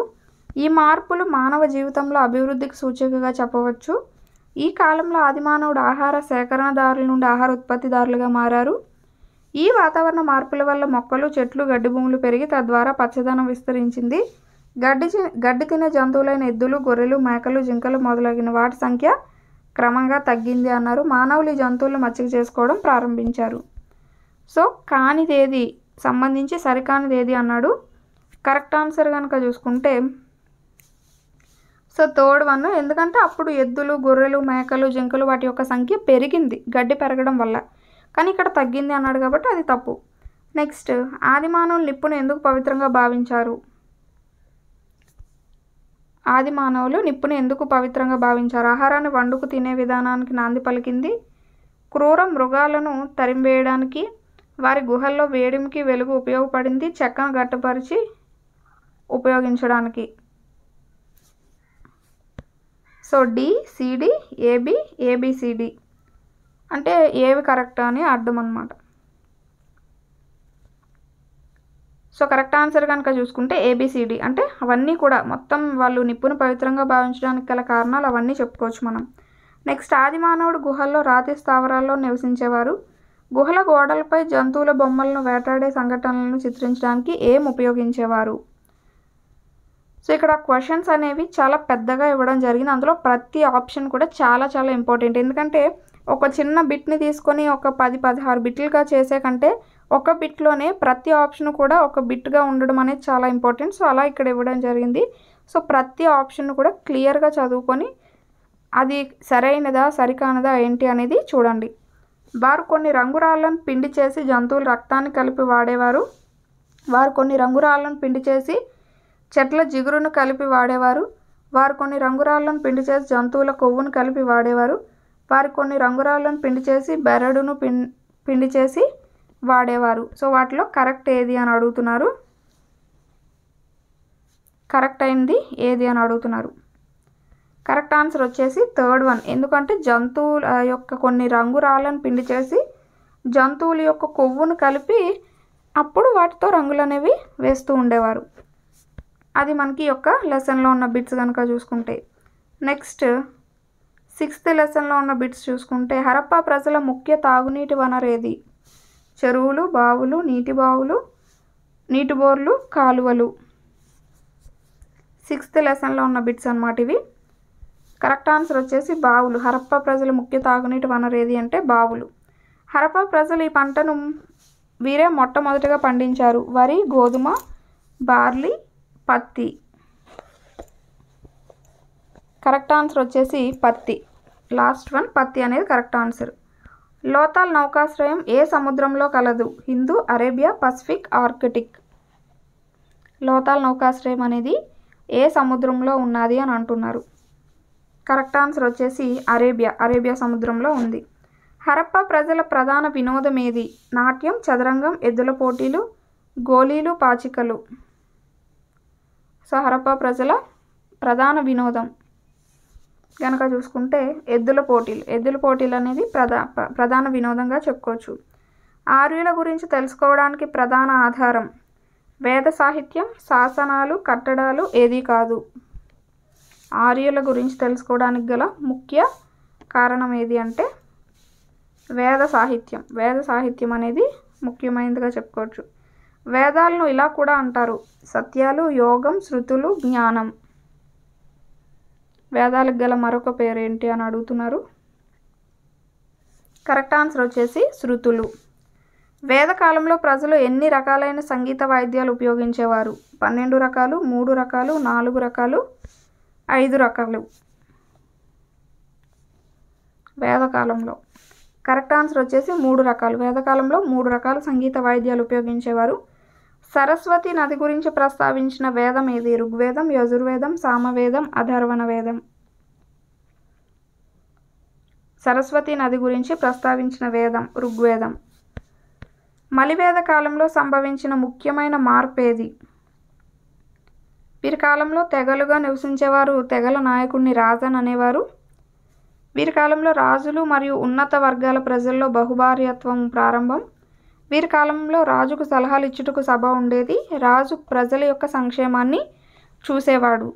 ఈ మార్పులు మానవ జీవితంలో అభివృద్ధికి సూచికగా చెప్పవచ్చు. ఈ కాలంలో ఆదిమానవుడు ఆహార సేకరణదారుల నుండి ఆహార ఉత్పత్తిదారులుగా మారారు. ఈ వాతావరణ మార్పుల వల్ల మొక్కలు, చెట్లు, గడ్డి భూములు పెరిగి తద్వారా పచ్చదనం విస్తరించింది. గడ్డి తినే జంతువులైన ఎద్దులు, గొర్రెలు, మేకలు, జింకలు మొదలగిన వాటి సంఖ్య క్రమంగా తగ్గింది అన్నారు. మానవులు ఈ జంతువులను మచ్చిక చేసుకోవడం ప్రారంభించారు. సో కానిదేది సంబంధించి సరికానిదేది అన్నాడు. కరెక్ట్ ఆన్సర్ కనుక చూసుకుంటే సో థర్డ్ వన్, ఎందుకంటే అప్పుడు ఎద్దులు, గొర్రెలు, మేకలు, జింకలు వాటి యొక్క సంఖ్య పెరిగింది గడ్డి పెరగడం వల్ల, కానీ ఇక్కడ తగ్గింది అన్నాడు కాబట్టి అది తప్పు. నెక్స్ట్, ఆదిమానవులు నిప్పును ఎందుకు పవిత్రంగా భావించారు? ఆదిమానవులు నిప్పును ఎందుకు పవిత్రంగా భావించారు? ఆహారాన్ని వండుకు తినే విధానానికి నాంది పలికింది. క్రూర మృగాలను తరిమివేయడానికి, వారి గుహల్లో వేడిమికి వెలుగు ఉపయోగపడింది. చెక్కను గట్టిపరిచి ఉపయోగించడానికి. So D, CD, AB, A B C D అంటే ఏవి కరెక్ట్ అని అర్థం అన్నమాట. సో కరెక్ట్ ఆన్సర్ కనుక చూసుకుంటే ఏబిసిడి అంటే అవన్నీ కూడా మొత్తం వాళ్ళు నిప్పును పవిత్రంగా భావించడానికి గల కారణాలు అవన్నీ చెప్పుకోవచ్చు మనం. నెక్స్ట్, ఆదిమానవుడు గుహల్లో, రాతి స్థావరాల్లో నివసించేవారు. గుహల గోడలపై జంతువుల బొమ్మలను వేటాడే సంఘటనలను చిత్రించడానికి ఏం ఉపయోగించేవారు? సో ఇక్కడ క్వశ్చన్స్ అనేవి చాలా పెద్దగా ఇవ్వడం జరిగింది. అందులో ప్రతి ఆప్షన్ కూడా చాలా చాలా ఇంపార్టెంట్. ఎందుకంటే ఒక చిన్న బిట్ని తీసుకొని ఒక 10-16 బిట్లుగా చేసే కంటే ఒక బిట్లోనే ప్రతి ఆప్షన్ కూడా ఒక బిట్గా ఉండడం అనేది చాలా ఇంపార్టెంట్. సో అలా ఇక్కడ ఇవ్వడం జరిగింది. సో ప్రతి ఆప్షన్ కూడా క్లియర్గా చదువుకొని అది సరైనదా సరికానదా ఏంటి అనేది చూడండి. వారు కొన్ని రంగురాళ్లను పిండి చేసి జంతువుల రక్తాన్ని కలిపి వాడేవారు. వారు కొన్ని రంగురాళ్లను పిండి చేసి చెట్ల జిగురును కలిపి వాడేవారు. వారు కొన్ని రంగురాళ్లను పిండి చేసి జంతువుల కొవ్వును కలిపి వాడేవారు. వారు కొన్ని రంగురాళ్ళను పిండి చేసి బెరడును పిండి చేసి వాడేవారు. సో వాటిలో కరెక్ట్ ఏది అని అడుగుతున్నారు. కరెక్ట్ అయింది ఏది అని అడుగుతున్నారు. కరెక్ట్ ఆన్సర్ వచ్చేసి థర్డ్ వన్. ఎందుకంటే జంతువుల యొక్క కొన్ని రంగురాళ్ళను పిండి చేసి జంతువుల యొక్క కొవ్వును కలిపి అప్పుడు వాటితో రంగులు అనేవి వేస్తూ ఉండేవారు. అది మనకి యొక్క లెసన్లో ఉన్న బిట్స్ కనుక చూసుకుంటే. నెక్స్ట్ 6th లెసన్లో ఉన్న బిట్స్ చూసుకుంటే హరప్పా ప్రజల ముఖ్య తాగునీటి వనరు ఏది? చెరువులు, బావులు, నీటి బోర్లు, కాలువలు. 6th లెసన్లో ఉన్న బిట్స్ అన్నమాట ఇవి. కరెక్ట్ ఆన్సర్ వచ్చేసి బావులు. హరప్పా ప్రజల ముఖ్య తాగునీటి వనరు ఏది అంటే బావులు. హరప్పా ప్రజలు ఈ పంటను వీరే మొట్టమొదటిగా పండించారు. వరి, గోధుమ, బార్లీ, పత్తి. కరెక్ట్ ఆన్సర్ వచ్చేసి పత్తి. లాస్ట్ వన్ పత్తి అనేది కరెక్ట్ ఆన్సర్. లోతాల్ నౌకాశ్రయం ఏ సముద్రంలో కలదు? Hindu, Arabia, Pacific, Arctic. Lothal నౌకాశ్రయం అనేది ఏ సముద్రంలో ఉన్నది అని అంటున్నారు. కరెక్ట్ ఆన్సర్ వచ్చేసి అరేబియా సముద్రంలో ఉంది. హరప్పా ప్రజల ప్రధాన వినోదం ఏది? నాట్యం, చదరంగం, ఎద్దుల పోటీలు, గోలీలు, పాచికలు. సో హరప్పా ప్రజల ప్రధాన వినోదం కనుక చూసుకుంటే ఎద్దుల పోటీలు అనేది ప్రధాన వినోదంగా చెప్పుకోవచ్చు. ఆర్యుల గురించి తెలుసుకోవడానికి ప్రధాన ఆధారం వేద సాహిత్యం, శాసనాలు, కట్టడాలు ఏది కాదు. ఆర్యుల గురించి తెలుసుకోవడానికి గల ముఖ్య కారణం ఏది అంటే వేద సాహిత్యం అనేది ముఖ్యమైనదిగా చెప్పుకోవచ్చు. వేదాలను ఇలా కూడా అంటారు: సత్యాలు, యోగం, శృతులు, జ్ఞానం. వేదాలకు గల మరొక పేరు ఏంటి అని అడుగుతున్నారు. కరెక్ట్ ఆన్సర్ వచ్చేసి శృతులు. వేదకాలంలో ప్రజలు ఎన్ని రకాలైన సంగీత వాయిద్యాలు ఉపయోగించేవారు? 12 రకాలు, 3 రకాలు, 4 రకాలు, 5 రకాలు. వేదకాలంలో కరెక్ట్ ఆన్సర్ వచ్చేసి 3 రకాలు. వేదకాలంలో 3 రకాల సంగీత వాయిద్యాలు ఉపయోగించేవారు. సరస్వతి నది గురించి ప్రస్తావించిన వేదం ఏది? ఋగ్వేదం, యజుర్వేదం, సామవేదం, అథర్వణ వేదం. సరస్వతి నది గురించి ప్రస్తావించిన వేదం ఋగ్వేదం. మలివేద కాలంలో సంభవించిన ముఖ్యమైన మార్పు ఏది? వీరి కాలంలో తెగలుగా నివసించేవారు తెగల నాయకుడిని రాజన్ అనేవారు. వీరి కాలంలో రాజులు మరియు ఉన్నత వర్గాల ప్రజల్లో బహుభార్యత్వం ప్రారంభం. వీరి కాలంలో రాజుకు సలహాలు ఇచ్చుటకు సభ ఉండేది. రాజు ప్రజల యొక్క సంక్షేమాన్ని చూసేవాడు.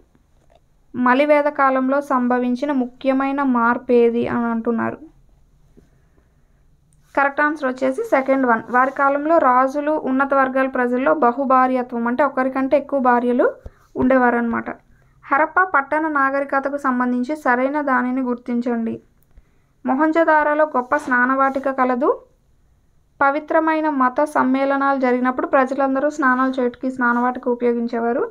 మలివేద కాలంలో సంభవించిన ముఖ్యమైన మార్పు ఏది అని అంటున్నారు. కరెక్ట్ ఆన్సర్ వచ్చేసి సెకండ్ వన్. వారి కాలంలో రాజులు ఉన్నత వర్గాల ప్రజల్లో బహుభార్యత్వం అంటే ఒకరికంటే ఎక్కువ భార్యలు ఉండేవారు అన్నమాట. హరప్పా పట్టణ నాగరికతకు సంబంధించి సరైన దానిని గుర్తించండి. మొహంజదారోలో గొప్ప స్నానవాటిక కలదు. పవిత్రమైన మత సమ్మేళనాలు జరిగినప్పుడు ప్రజలందరూ స్నానాలు చేయడానికి స్నానవాటిక ఉపయోగించేవారు.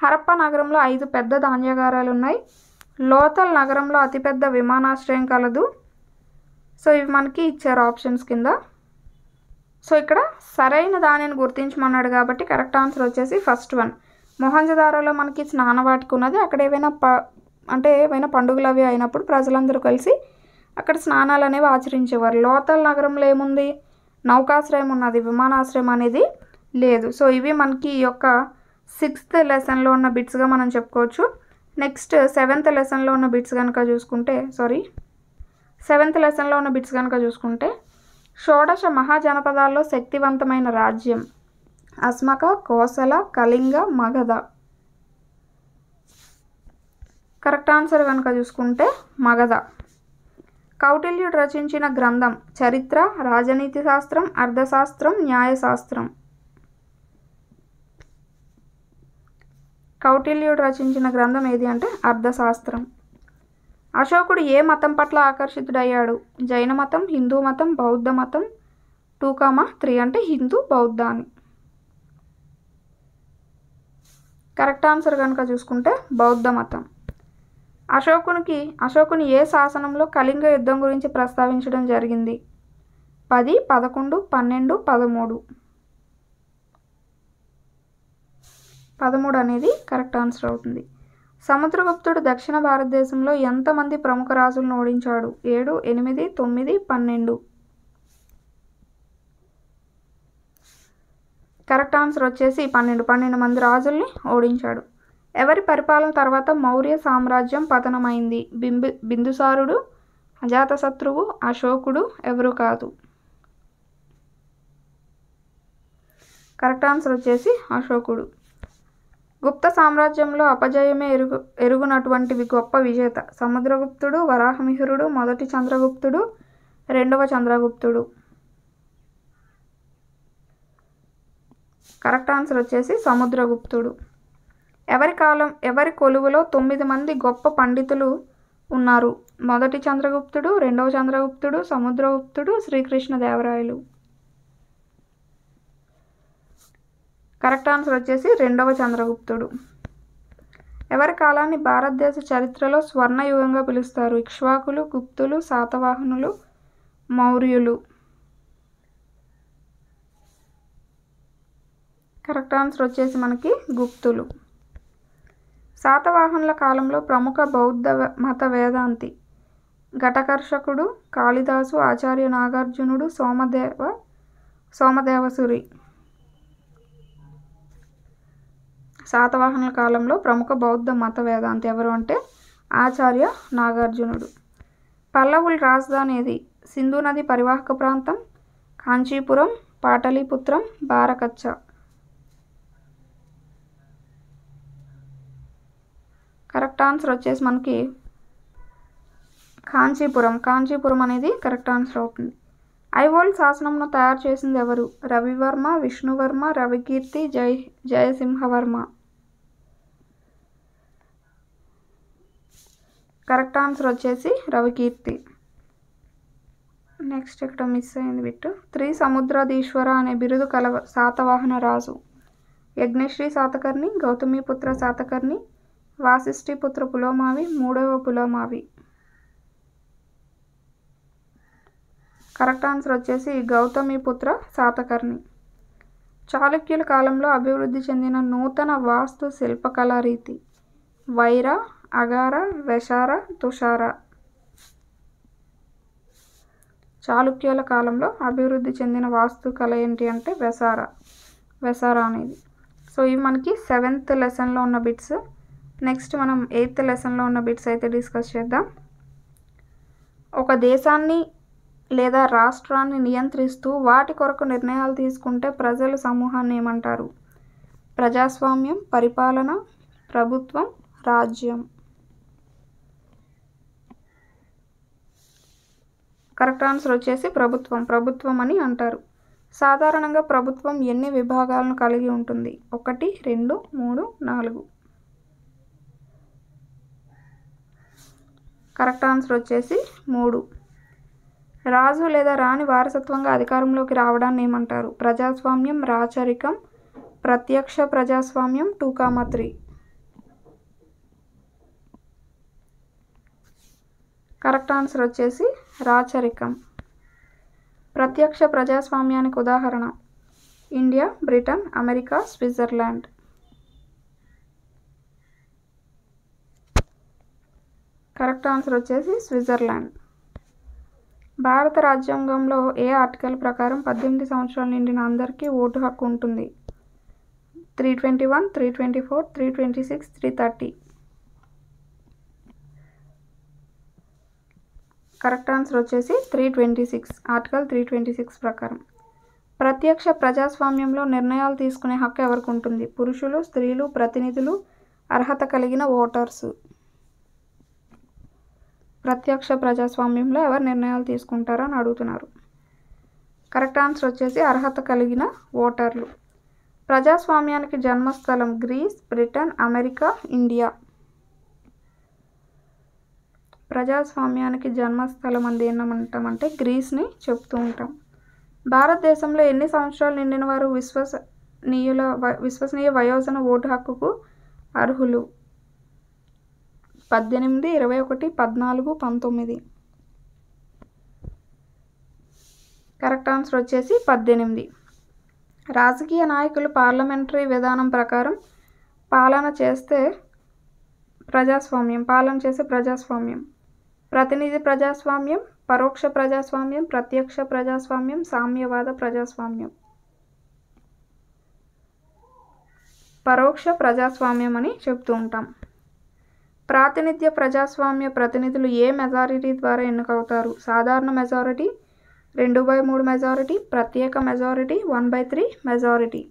హరప్పా నగరంలో 5 పెద్ద ధాన్యాగారాలు ఉన్నాయి. లోతల్ నగరంలో అతిపెద్ద విమానాశ్రయం కలదు. సో ఇవి మనకి ఇచ్చారు ఆప్షన్స్ కింద. సో ఇక్కడ సరైన దానిని గుర్తించమన్నాడు కాబట్టి కరెక్ట్ ఆన్సర్ వచ్చేసి ఫస్ట్ వన్. మొహంజదారోలో మనకి స్నానవాటిక ఉన్నది. అక్కడ ఏవైనా పండుగలు అవి అయినప్పుడు ప్రజలందరూ కలిసి అక్కడ స్నానాలు అనేవి ఆచరించేవారు. లోతల్ నగరంలో ఏముంది? నౌకాశ్రయం ఉన్నది, విమానాశ్రయం అనేది లేదు. సో ఇవి మనకి ఈ యొక్క 6th లెసన్లో ఉన్న బిట్స్గా మనం చెప్పుకోవచ్చు. నెక్స్ట్ 7th లెసన్లో ఉన్న బిట్స్ కనుక చూసుకుంటే 7th లెసన్లో ఉన్న బిట్స్ కనుక చూసుకుంటే షోడశ మహాజనపదాల్లో శక్తివంతమైన రాజ్యం అస్మక, కోసల, కళింగ, మగధ. కరెక్ట్ ఆన్సర్ కనుక చూసుకుంటే మగధ. కౌటిల్యుడు రచించిన గ్రంథం చరిత్ర, రాజనీతి శాస్త్రం, అర్థశాస్త్రం, న్యాయశాస్త్రం. కౌటిల్యుడు రచించిన గ్రంథం ఏది అంటే అర్థశాస్త్రం. అశోకుడు ఏ మతం పట్ల ఆకర్షితుడయ్యాడు? జైన మతం, హిందూ మతం, బౌద్ధ మతం. 2,3 అంటే హిందూ, బౌద్ధ అని. కరెక్ట్ ఆన్సర్ కనుక చూసుకుంటే బౌద్ధ మతం. అశోకుని ఏ శాసనంలో కళింగ యుద్ధం గురించి ప్రస్తావించడం జరిగింది? 10, 11, 12, 13. 13 అనేది కరెక్ట్ ఆన్సర్ అవుతుంది. సముద్రగుప్తుడు దక్షిణ భారతదేశంలో ఎంతమంది ప్రముఖ రాజులను ఓడించాడు? 7, 8, 9, 12. కరెక్ట్ ఆన్సర్ వచ్చేసి 12 మంది రాజుల్ని ఓడించాడు. ఎవరి పరిపాలన తర్వాత మౌర్య సామ్రాజ్యం పతనమైంది? బిందుసారుడు, అజాతశత్రువు, అశోకుడు, ఎవరు కాదు? కరెక్ట్ ఆన్సర్ వచ్చేసి అశోకుడు. గుప్త సామ్రాజ్యంలో అపజయమే ఎరుగునటువంటి గొప్ప విజేత? సముద్రగుప్తుడు, వరాహమిహిరుడు, మొదటి చంద్రగుప్తుడు, రెండవ చంద్రగుప్తుడు. కరెక్ట్ ఆన్సర్ వచ్చేసి సముద్రగుప్తుడు. ఎవరి కొలువులో 9 మంది గొప్ప పండితులు ఉన్నారు? మొదటి చంద్రగుప్తుడు, రెండవ చంద్రగుప్తుడు, సముద్రగుప్తుడు, శ్రీకృష్ణదేవరాయలు. కరెక్ట్ ఆన్సర్ వచ్చేసి రెండవ చంద్రగుప్తుడు. ఎవరి కాలాన్ని భారతదేశ చరిత్రలో స్వర్ణయుగంగా పిలుస్తారు? ఇక్ష్వాకులు, గుప్తులు, శాతవాహనులు, మౌర్యులు. కరెక్ట్ ఆన్సర్ వచ్చేసి మనకి గుప్తులు. శాతవాహనుల కాలంలో ప్రముఖ బౌద్ధ మత వేదాంతి? ఘటకర్షకుడు, కాళిదాసు, ఆచార్య నాగార్జునుడు, సోమదేవసురి. శాతవాహనుల కాలంలో ప్రముఖ బౌద్ధ మత వేదాంతి ఎవరు అంటే ఆచార్య నాగార్జునుడు. పల్లవుల రాజధాని ఏది? సింధు నది పరివాహక ప్రాంతం, కాంచీపురం, పాటలీపుత్రం, బారకచ్చ. కరెక్ట్ ఆన్సర్ వచ్చేసి మనకి కాంచీపురం అనేది కరెక్ట్ ఆన్సర్ అవుతుంది. ఐహోల్ శాసనంను తయారు చేసింది ఎవరు? రవివర్మ, విష్ణువర్మ, రవికీర్తి, జయసింహవర్మ. కరెక్ట్ ఆన్సర్ వచ్చేసి రవికీర్తి. నెక్స్ట్ ఇక్కడ మిస్ అయింది బిట్. త్రిసముద్రాధీశ్వర అనే బిరుదు కల శాతవాహన రాజు? యజ్ఞశ్రీ శాతకర్ణి, గౌతమిపుత్ర శాతకర్ణి, వాసిష్ఠిపుత్ర పులోమావి, మూడవ పులోమావి. కరెక్ట్ ఆన్సర్ వచ్చేసి గౌతమిపుత్ర శాతకర్ణి. చాళుక్యుల కాలంలో అభివృద్ధి చెందిన నూతన వాస్తు శిల్పకళా రీతి? వైర, అగార, వెషార, తుషార. చాళుక్యుల కాలంలో అభివృద్ధి చెందిన వాస్తుకళ ఏంటి అంటే వెసార అనేది. సో ఇవి మనకి 7th లెసన్లో ఉన్న బిట్స్. నెక్స్ట్ మనం 8th లెసన్లో ఉన్న బిట్స్ అయితే డిస్కస్ చేద్దాం. ఒక దేశాన్ని లేదా రాష్ట్రాన్ని నియంత్రిస్తూ వాటి కొరకు నిర్ణయాలు తీసుకుంటే ప్రజల సమూహాన్ని ఏమంటారు? ప్రజాస్వామ్యం, పరిపాలన, ప్రభుత్వం, రాజ్యం. కరెక్ట్ ఆన్సర్ వచ్చేసి ప్రభుత్వం అని అంటారు. సాధారణంగా ప్రభుత్వం ఎన్ని విభాగాలను కలిగి ఉంటుంది? 1, 2, 3, 4. కరెక్ట్ ఆన్సర్ వచ్చేసి 3. రాజు లేదా రాణి వారసత్వంగా అధికారంలోకి రావడాన్ని ఏమంటారు? ప్రజాస్వామ్యం, రాచరికం, ప్రత్యక్ష ప్రజాస్వామ్యం, 2, 3. కరెక్ట్ ఆన్సర్ వచ్చేసి రాచరికం. ప్రత్యక్ష ప్రజాస్వామ్యానికి ఉదాహరణ? India, Britain, America, Switzerland. Correct answer వచ్చేసి స్విట్జర్లాండ్. భారత రాజ్యాంగంలో ఏ ఆర్టికల్ ప్రకారం 18 సంవత్సరాలు నిండిన అందరికీ ఓటు హక్కు ఉంటుంది? 321, 324, 326, 330. కరెక్ట్ ఆన్సర్ వచ్చేసి 326. ఆర్టికల్ 326 ప్రకారం. ప్రత్యక్ష ప్రజాస్వామ్యంలో నిర్ణయాలు తీసుకునే హక్కు ఎవరికి ఉంటుంది? పురుషులు, స్త్రీలు, ప్రతినిధులు, అర్హత కలిగిన ఓటర్స్. ప్రత్యక్ష ప్రజాస్వామ్యంలో ఎవరు నిర్ణయాలు తీసుకుంటారో అని అడుగుతున్నారు. కరెక్ట్ ఆన్సర్ వచ్చేసి అర్హత కలిగిన ఓటర్లు. ప్రజాస్వామ్యానికి జన్మస్థలం? Greece, Britain, America, India. ప్రజాస్వామ్యానికి జన్మస్థలం అంది ఏమంటామంటే గ్రీస్ని చెప్తూ ఉంటాం. భారతదేశంలో ఎన్ని సంవత్సరాలు నిండిన వారు విశ్వసనీయ వయోజన ఓటు హక్కుకు అర్హులు? 18, 21, 14, 19. కరెక్ట్ ఆన్సర్ వచ్చేసి 18. రాజకీయ నాయకులు పార్లమెంటరీ విధానం ప్రకారం పాలన చేస్తే ప్రజాస్వామ్యం, పాలన చేసే ప్రజాస్వామ్యం. ప్రతినిధి ప్రజాస్వామ్యం, పరోక్ష ప్రజాస్వామ్యం, ప్రత్యక్ష ప్రజాస్వామ్యం, సామ్యవాద ప్రజాస్వామ్యం. పరోక్ష ప్రజాస్వామ్యం అని చెప్తూ ఉంటాం. ప్రాతినిధ్య ప్రజాస్వామ్య ప్రతినిధులు ఏ మెజారిటీ ద్వారా ఎన్నికవుతారు? సాధారణ మెజారిటీ, 2/3 మెజారిటీ, ప్రత్యేక మెజారిటీ, 1/3 మెజారిటీ.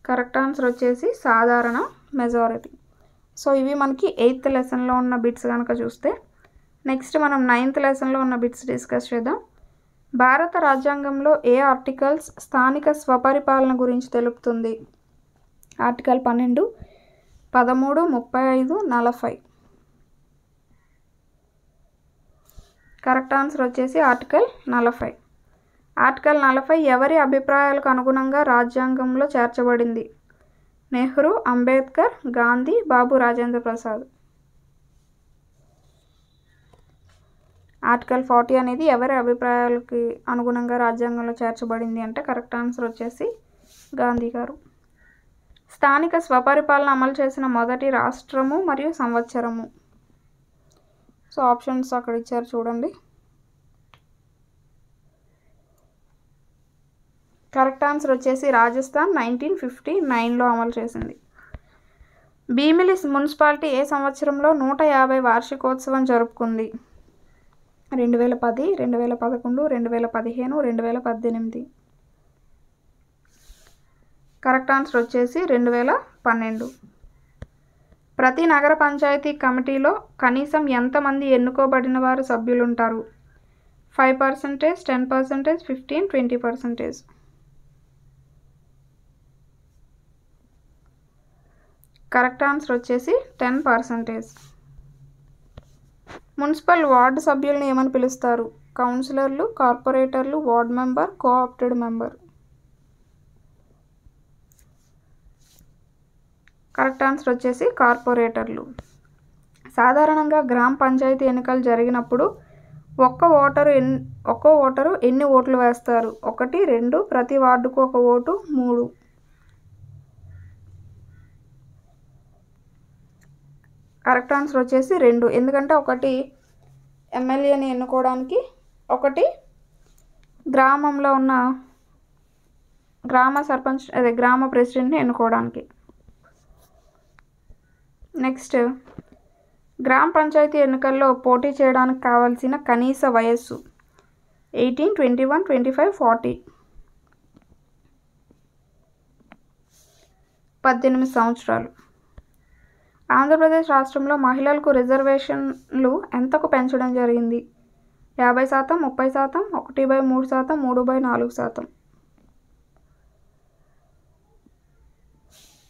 కరెక్ట్ ఆన్సర్ వచ్చేసి సాధారణ మెజారిటీ. సో ఇవి మనకి 8th లెసన్లో ఉన్న బిట్స్ కనుక చూస్తే, నెక్స్ట్ మనం 9th లెసన్లో ఉన్న బిట్స్ డిస్కస్ చేద్దాం. భారత రాజ్యాంగంలో ఏ ఆర్టికల్స్ స్థానిక స్వపరిపాలన గురించి తెలుపుతుంది? ఆర్టికల్ 12, 13, 35, 40. కరెక్ట్ ఆన్సర్ వచ్చేసి ఆర్టికల్ 40. ఆర్టికల్ 40 ఎవరి అభిప్రాయాలకు అనుగుణంగా రాజ్యాంగంలో చేర్చబడింది? నెహ్రూ, అంబేద్కర్, గాంధీ, బాబు రాజేంద్ర ప్రసాద్. ఆర్టికల్ 40 అనేది ఎవరి అభిప్రాయాలకి అనుగుణంగా రాజ్యాంగంలో చేర్చబడింది అంటే కరెక్ట్ ఆన్సర్ వచ్చేసి గాంధీ గారు. స్థానిక స్వపరిపాలన అమలు చేసిన మొదటి రాష్ట్రము మరియు సంవత్సరము. సో ఆప్షన్స్ అక్కడ ఇచ్చారు చూడండి. కరెక్ట్ ఆన్సర్ వచ్చేసి రాజస్థాన్ 1959లో అమలు చేసింది. భీమిలి మున్సిపాలిటీ ఏ సంవత్సరంలో 150 వార్షికోత్సవం జరుపుకుంది? 2010, 2011, 2015, 2018. కరెక్ట్ ఆన్సర్ వచ్చేసి 2012. ప్రతి నగర పంచాయతీ కమిటీలో కనీసం ఎంతమంది ఎన్నుకోబడిన వారు సభ్యులు ఉంటారు? 5%, 10%, 15, 20%. కరెక్ట్ ఆన్సర్ వచ్చేసి 10%. మున్సిపల్ వార్డు సభ్యులను ఏమని పిలుస్తారు? కౌన్సిలర్లు, కార్పొరేటర్లు, ward member, co-opted member. Correct answer వచ్చేసి కార్పొరేటర్లు. సాధారణంగా గ్రామ పంచాయతీ ఎన్నికలు జరిగినప్పుడు ఒక్కో ఓటరు ఎన్ని ఓట్లు వేస్తారు? 1, 2, ప్రతి వార్డుకు 1 ఓటు, 3. కరెక్ట్ ఆన్సర్ వచ్చేసి 2. ఎందుకంటే 1 ఎమ్మెల్యేని ఎన్నుకోవడానికి, 1 గ్రామంలో ఉన్న గ్రామ ప్రెసిడెంట్ని ఎన్నుకోవడానికి. నెక్స్ట్, గ్రామ పంచాయతీ ఎన్నికల్లో పోటీ చేయడానికి కావాల్సిన కనీస వయస్సు 18, 21, 25, 40. 18 సంవత్సరాలు. ఆంధ్రప్రదేశ్ రాష్ట్రంలో మహిళలకు రిజర్వేషన్లు ఎంతకు పెంచడం జరిగింది? 50%, 30%, 1/3%, 3/4%.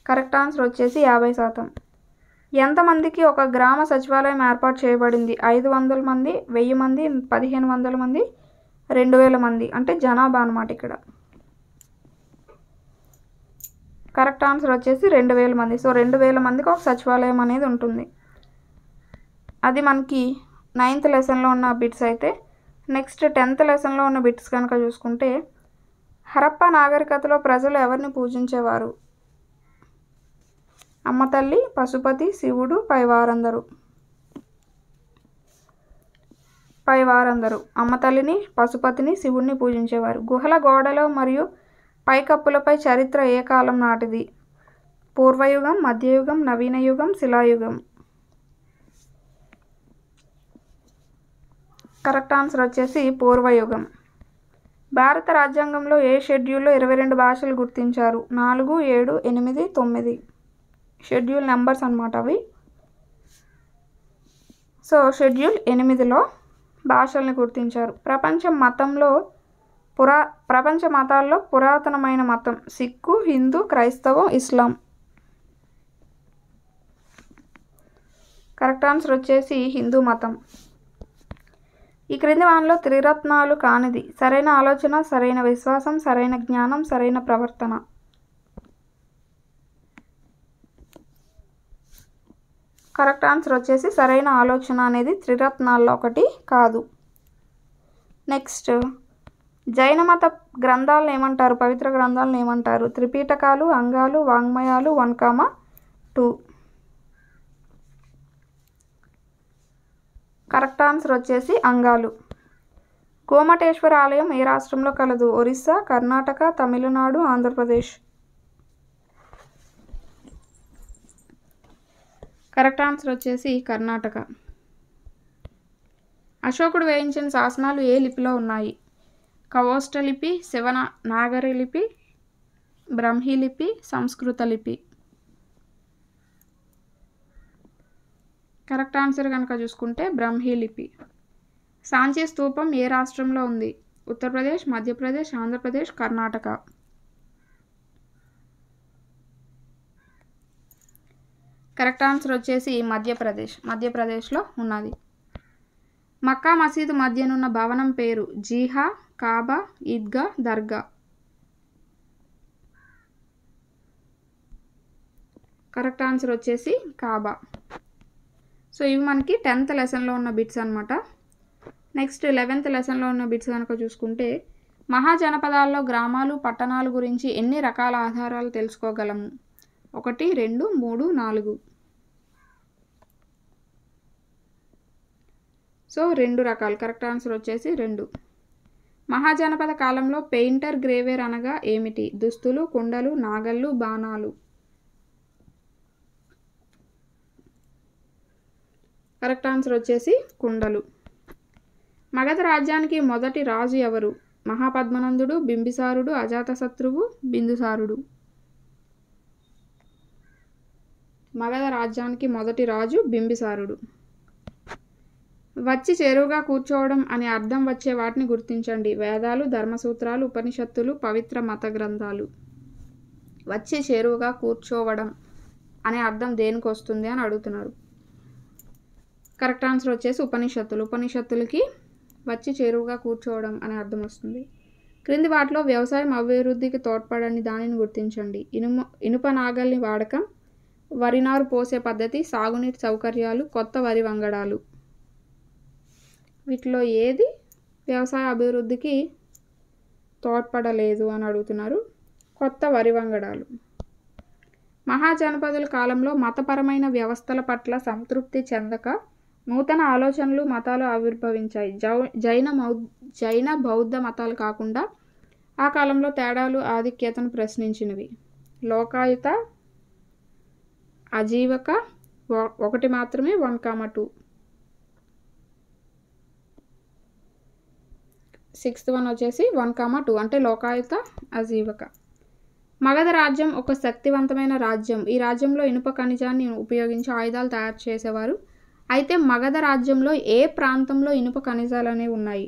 కరెక్ట్ ఆన్సర్ వచ్చేసి 50%. ఎంతమందికి ఒక గ్రామ సచివాలయం ఏర్పాటు చేయబడింది? 500 మంది, 1000 మంది, 1500 మంది, 2000 మంది. అంటే జనాభా అన్నమాట ఇక్కడ. కరెక్ట్ ఆన్సర్ వచ్చేసి 2000 మంది. సో 2000 మందికి ఒక సచివాలయం అనేది ఉంటుంది. అది మనకి 9th లెసన్లో ఉన్న బిట్స్ అయితే, నెక్స్ట్ 10th లెసన్లో ఉన్న బిట్స్ కనుక చూసుకుంటే, హరప్పా నాగరికతలో ప్రజలు ఎవరిని పూజించేవారు? అమ్మ తల్లి, పశుపతి, శివుడు, పైవారందరూ. అమ్మ తల్లిని, పశుపతిని, శివుడిని పూజించేవారు. గుహల గోడలో మరియు పైకప్పులపై చరిత్ర ఏ కాలం నాటిది? పూర్వయుగం, మధ్యయుగం, నవీన యుగం, శిలాయుగం. కరెక్ట్ ఆన్సర్ వచ్చేసి పూర్వయుగం. భారత రాజ్యాంగంలో ఏ షెడ్యూల్లో 22 భాషలు గుర్తించారు? 4, 7, 8, 9. షెడ్యూల్ నెంబర్స్ అన్నమాట అవి. సో షెడ్యూల్ 8లో భాషల్ని గుర్తించారు. ప్రపంచ మతాల్లో పురాతనమైన మతం సిక్కు, హిందూ, క్రైస్తవం, ఇస్లాం. కరెక్ట్ ఆన్సర్ వచ్చేసి హిందూ మతం. ఈ క్రింది వానిలో త్రిరత్నాలు కానిది? సరైన ఆలోచన, సరైన విశ్వాసం, సరైన జ్ఞానం, సరైన ప్రవర్తన. కరెక్ట్ ఆన్సర్ వచ్చేసి సరైన ఆలోచన అనేది త్రిరత్నాల్లో ఒకటి కాదు. నెక్స్ట్, జైన మత గ్రంథాలను ఏమంటారు? పవిత్ర గ్రంథాలను ఏమంటారు? త్రిపీటకాలు, అంగాలు, వాంగ్మయాలు 1,2. కరెక్ట్ ఆన్సర్ వచ్చేసి అంగాలు. గోమటేశ్వర ఆలయం ఏ రాష్ట్రంలో కలదు? ఒరిస్సా, కర్ణాటక, తమిళనాడు, ఆంధ్రప్రదేశ్. కరెక్ట్ ఆన్సర్ వచ్చేసి కర్ణాటక. అశోకుడు వేయించిన శాసనాలు ఏ లిపిలో ఉన్నాయి? ఖవోష్ట లిపి, శివనాగరి లిపి, బ్రహ్మీ లిపి, సంస్కృత లిపి. కరెక్ట్ ఆన్సర్ కనుక చూసుకుంటే బ్రహ్మీ లిపి. సాంచి స్తూపం ఏ రాష్ట్రంలో ఉంది? ఉత్తరప్రదేశ్, మధ్యప్రదేశ్, ఆంధ్రప్రదేశ్, కర్ణాటక. కరెక్ట్ ఆన్సర్ వచ్చేసి మధ్యప్రదేశ్లో ఉన్నది. మక్కా మసీదు మధ్యనున్న భవనం పేరు? జీహా, కాబా, ఈద్గా, దర్గా. కరెక్ట్ ఆన్సర్ వచ్చేసి కాబా. సో ఇవి మనకి 10th లెసన్లో ఉన్న బిట్స్ అనమాట. నెక్స్ట్ 11th లెసన్లో ఉన్న బిట్స్ కనుక చూసుకుంటే, మహాజనపదాల్లో గ్రామాలు, పట్టణాల గురించి ఎన్ని రకాల ఆధారాలు తెలుసుకోగలము? 1, 2, 3, 4. సో 2 రకాలు. కరెక్ట్ ఆన్సర్ వచ్చేసి 2. మహాజనపద కాలంలో పెయింటర్ గ్రేవేర్ అనగా ఏమిటి? దుస్తులు, కుండలు, నాగళ్ళు, బాణాలు. కరెక్ట్ ఆన్సర్ వచ్చేసి కుండలు. మగధ రాజ్యానికి మొదటి రాజు ఎవరు? మహాపద్మనందుడు, బింబిసారుడు, అజాతశత్రువు, బిందుసారుడు. మగధ రాజ్యానికి మొదటి రాజు బింబిసారుడు. వచ్చి చేరువుగా కూర్చోవడం అనే అర్థం వచ్చే వాటిని గుర్తించండి. వేదాలు, ధర్మసూత్రాలు, ఉపనిషత్తులు, పవిత్ర మత గ్రంథాలు. వచ్చి చేరువుగా కూర్చోవడం అనే అర్థం దేనికి వస్తుంది అని అడుగుతున్నారు. కరెక్ట్ ఆన్సర్ వచ్చేసి ఉపనిషత్తులు. ఉపనిషత్తులకి వచ్చి చేరువుగా కూర్చోవడం అనే అర్థం వస్తుంది. క్రింది వాటిలో వ్యవసాయం అభివృద్ధికి తోడ్పడని దానిని గుర్తించండి. ఇనుప నాగల్ని వాడకం, వరి నారు పోసే పద్ధతి, సాగునీటి సౌకర్యాలు, కొత్త వరి వంగడాలు. వీటిలో ఏది వ్యవసాయ అభివృద్ధికి తోడ్పడలేదు అని అడుగుతున్నారు? కొత్త వరి వంగడాలు. మహాజనపదుల కాలంలో మతపరమైన వ్యవస్థల పట్ల సంతృప్తి చెందక నూతన ఆలోచనలు, మతాలు ఆవిర్భవించాయి. జైన బౌద్ధ మతాలు కాకుండా ఆ కాలంలో తేడాలు ఆధిక్యతను ప్రశ్నించినవి. లోకాయుత, అజీవక 1 మాత్రమే 1,2. 6th వన్ వచ్చేసి 1,2 అంటే లోకాయుత, అజీవక. మగధ రాజ్యం ఒక శక్తివంతమైన రాజ్యం. ఈ రాజ్యంలో ఇనుప ఖనిజాన్ని ఉపయోగించి ఆయుధాలు తయారు చేసేవారు. అయితే మగధ రాజ్యంలో ఏ ప్రాంతంలో ఇనుప ఖనిజాలు అనేవి ఉన్నాయి?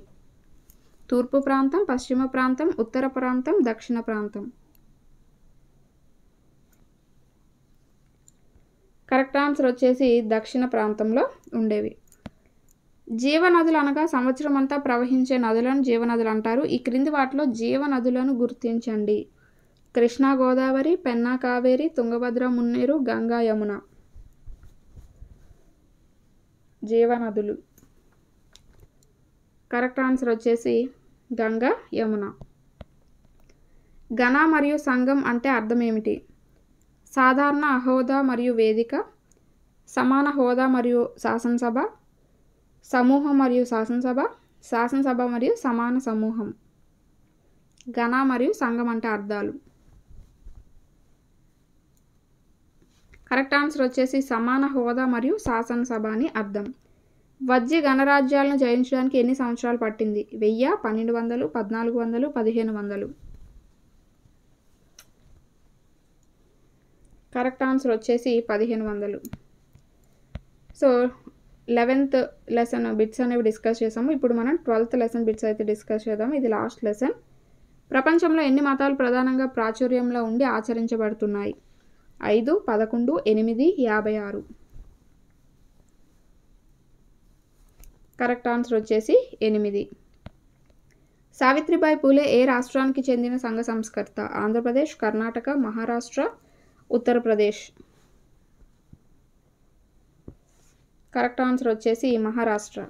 తూర్పు ప్రాంతం, పశ్చిమ ప్రాంతం, ఉత్తర ప్రాంతం, దక్షిణ ప్రాంతం. కరెక్ట్ ఆన్సర్ వచ్చేసి దక్షిణ ప్రాంతంలో ఉండేవి. జీవనదులు అనగా సంవత్సరం అంతా ప్రవహించే నదులను జీవనదులు అంటారు. ఈ క్రింది వాటిలో జీవనదులను గుర్తించండి. కృష్ణా, గోదావరి, పెన్నా, కావేరి, తుంగభద్ర, మున్నేరు, గంగా, యమున. జీవనదులు. కరెక్ట్ ఆన్సర్ వచ్చేసి గంగా, యమున. గణ మరియు సంఘం అంటే అర్థం ఏమిటి? సాధారణ హోదా మరియు వేదిక, సమాన హోదా మరియు శాసనసభ, సమూహం మరియు శాసనసభ, శాసనసభ మరియు సమాన సమూహం. గణ మరియు సంఘం అంటే అర్థాలు. కరెక్ట్ ఆన్సర్ వచ్చేసి సమాన హోదా మరియు శాసనసభ అని అర్థం. వజ్జి గణరాజ్యాలను జయించడానికి ఎన్ని సంవత్సరాలు పట్టింది? 1000, 1200, 1400, 1500. కరెక్ట్ ఆన్సర్ వచ్చేసి 1500. సో 11th లెసన్ బిట్స్ అనేవి డిస్కస్ చేసాము. ఇప్పుడు మనం 12th లెసన్ బిట్స్ అయితే డిస్కస్ చేద్దాము. ఇది లాస్ట్ లెసన్. ప్రపంచంలో ఎన్ని మతాలు ప్రధానంగా ప్రాచుర్యంలో ఉండి ఆచరించబడుతున్నాయి? 5, 11, 8, 56. కరెక్ట్ ఆన్సర్ వచ్చేసి 8. సావిత్రిబాయి పూలే ఏ రాష్ట్రానికి చెందిన సంఘ సంస్కర్త? ఆంధ్రప్రదేశ్, కర్ణాటక, మహారాష్ట్ర, ఉత్తరప్రదేశ్. కరెక్ట్ ఆన్సర్ వచ్చేసి మహారాష్ట్ర.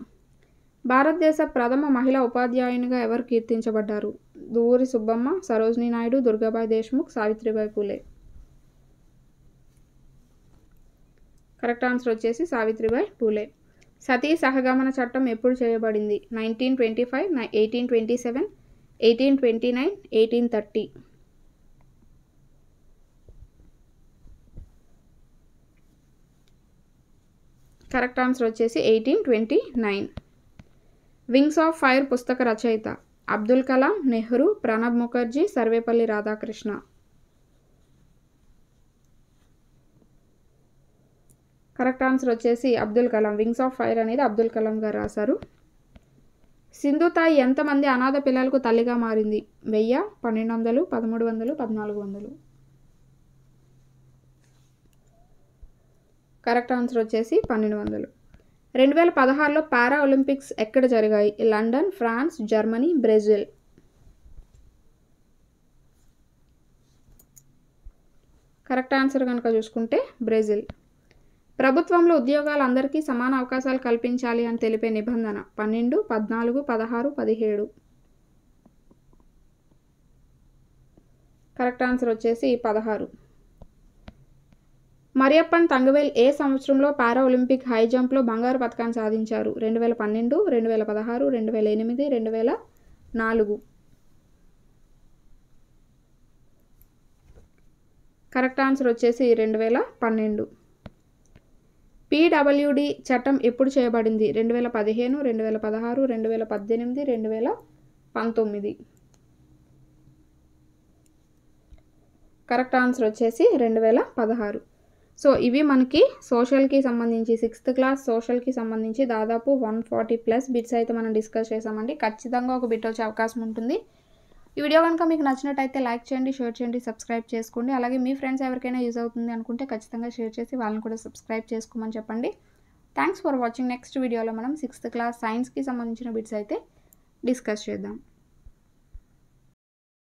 భారతదేశ ప్రథమ మహిళా ఉపాధ్యాయునిగా ఎవరు కీర్తించబడ్డారు? దూరి సుబ్బమ్మ, సరోజినీ నాయుడు, దుర్గాబాయి దేశ్ముఖ్, సావిత్రిబాయి పూలే. కరెక్ట్ ఆన్సర్ వచ్చేసి సావిత్రిబాయి పూలే. సతీ సహగమన చట్టం ఎప్పుడు చేయబడింది? 1925, 1827, 1829, 1830. కరెక్ట్ ఆన్సర్ వచ్చేసి 1829. వింగ్స్ ఆఫ్ ఫైర్ పుస్తక రచయిత? అబ్దుల్ కలాం, నెహ్రూ, ప్రణబ్ ముఖర్జీ, సర్వేపల్లి రాధాకృష్ణ. కరెక్ట్ ఆన్సర్ వచ్చేసి Abdul Kalam. Wings of fire అనేది అబ్దుల్ కలాం గారు రాశారు. సింధుతాయి ఎంతమంది అనాథ పిల్లలకు తల్లిగా మారింది? 1000, 1200, 1300, 1400. కరెక్ట్ ఆన్సర్ వచ్చేసి 1200. 2016లో పారా ఒలింపిక్స్ ఎక్కడ జరిగాయి? London, France, Germany, Brazil. Correct answer కనుక చూసుకుంటే బ్రెజిల్. ప్రభుత్వంలో ఉద్యోగాలు అందరికీ సమాన అవకాశాలు కల్పించాలి అని తెలిపే నిబంధన? 12, 14, 16, 17. కరెక్ట్ ఆన్సర్ వచ్చేసి 16. మరియప్పన్ తంగవేల్ ఏ సంవత్సరంలో పారా ఒలింపిక్ హై జంప్లో బంగారు పతకాన్ని సాధించారు? 2012, 2016, 2008, 2004. కరెక్ట్ ఆన్సర్ వచ్చేసి 2012. PWD చట్టం ఎప్పుడు చేయబడింది? 2015, 2016, 2018, 2019. కరెక్ట్ ఆన్సర్ వచ్చేసి 2016. సో ఇవి మనకి సోషల్కి సంబంధించి 6th క్లాస్ సోషల్కి సంబంధించి దాదాపు 140+ బిట్స్ అయితే మనం డిస్కస్ చేసామండి. ఖచ్చితంగా ఒక బిట్ వచ్చే అవకాశం ఉంటుంది. ఈ వీడియో కనుక మీకు నచ్చినట్టయితే లైక్ చేయండి, షేర్ చేయండి, సబ్స్క్రైబ్ చేసుకోండి. అలాగే మీ ఫ్రెండ్స్ ఎవరికైనా యూజ్ అవుతుంది అనుకుంటే ఖచ్చితంగా షేర్ చేసి వాళ్ళని కూడా సబ్స్క్రైబ్ చేసుకోమని చెప్పండి. Thanks for watching. నెక్స్ట్ వీడియోలో మనం 6th క్లాస్ సైన్స్కి సంబంధించిన బిట్స్ అయితే డిస్కస్ చేద్దాం.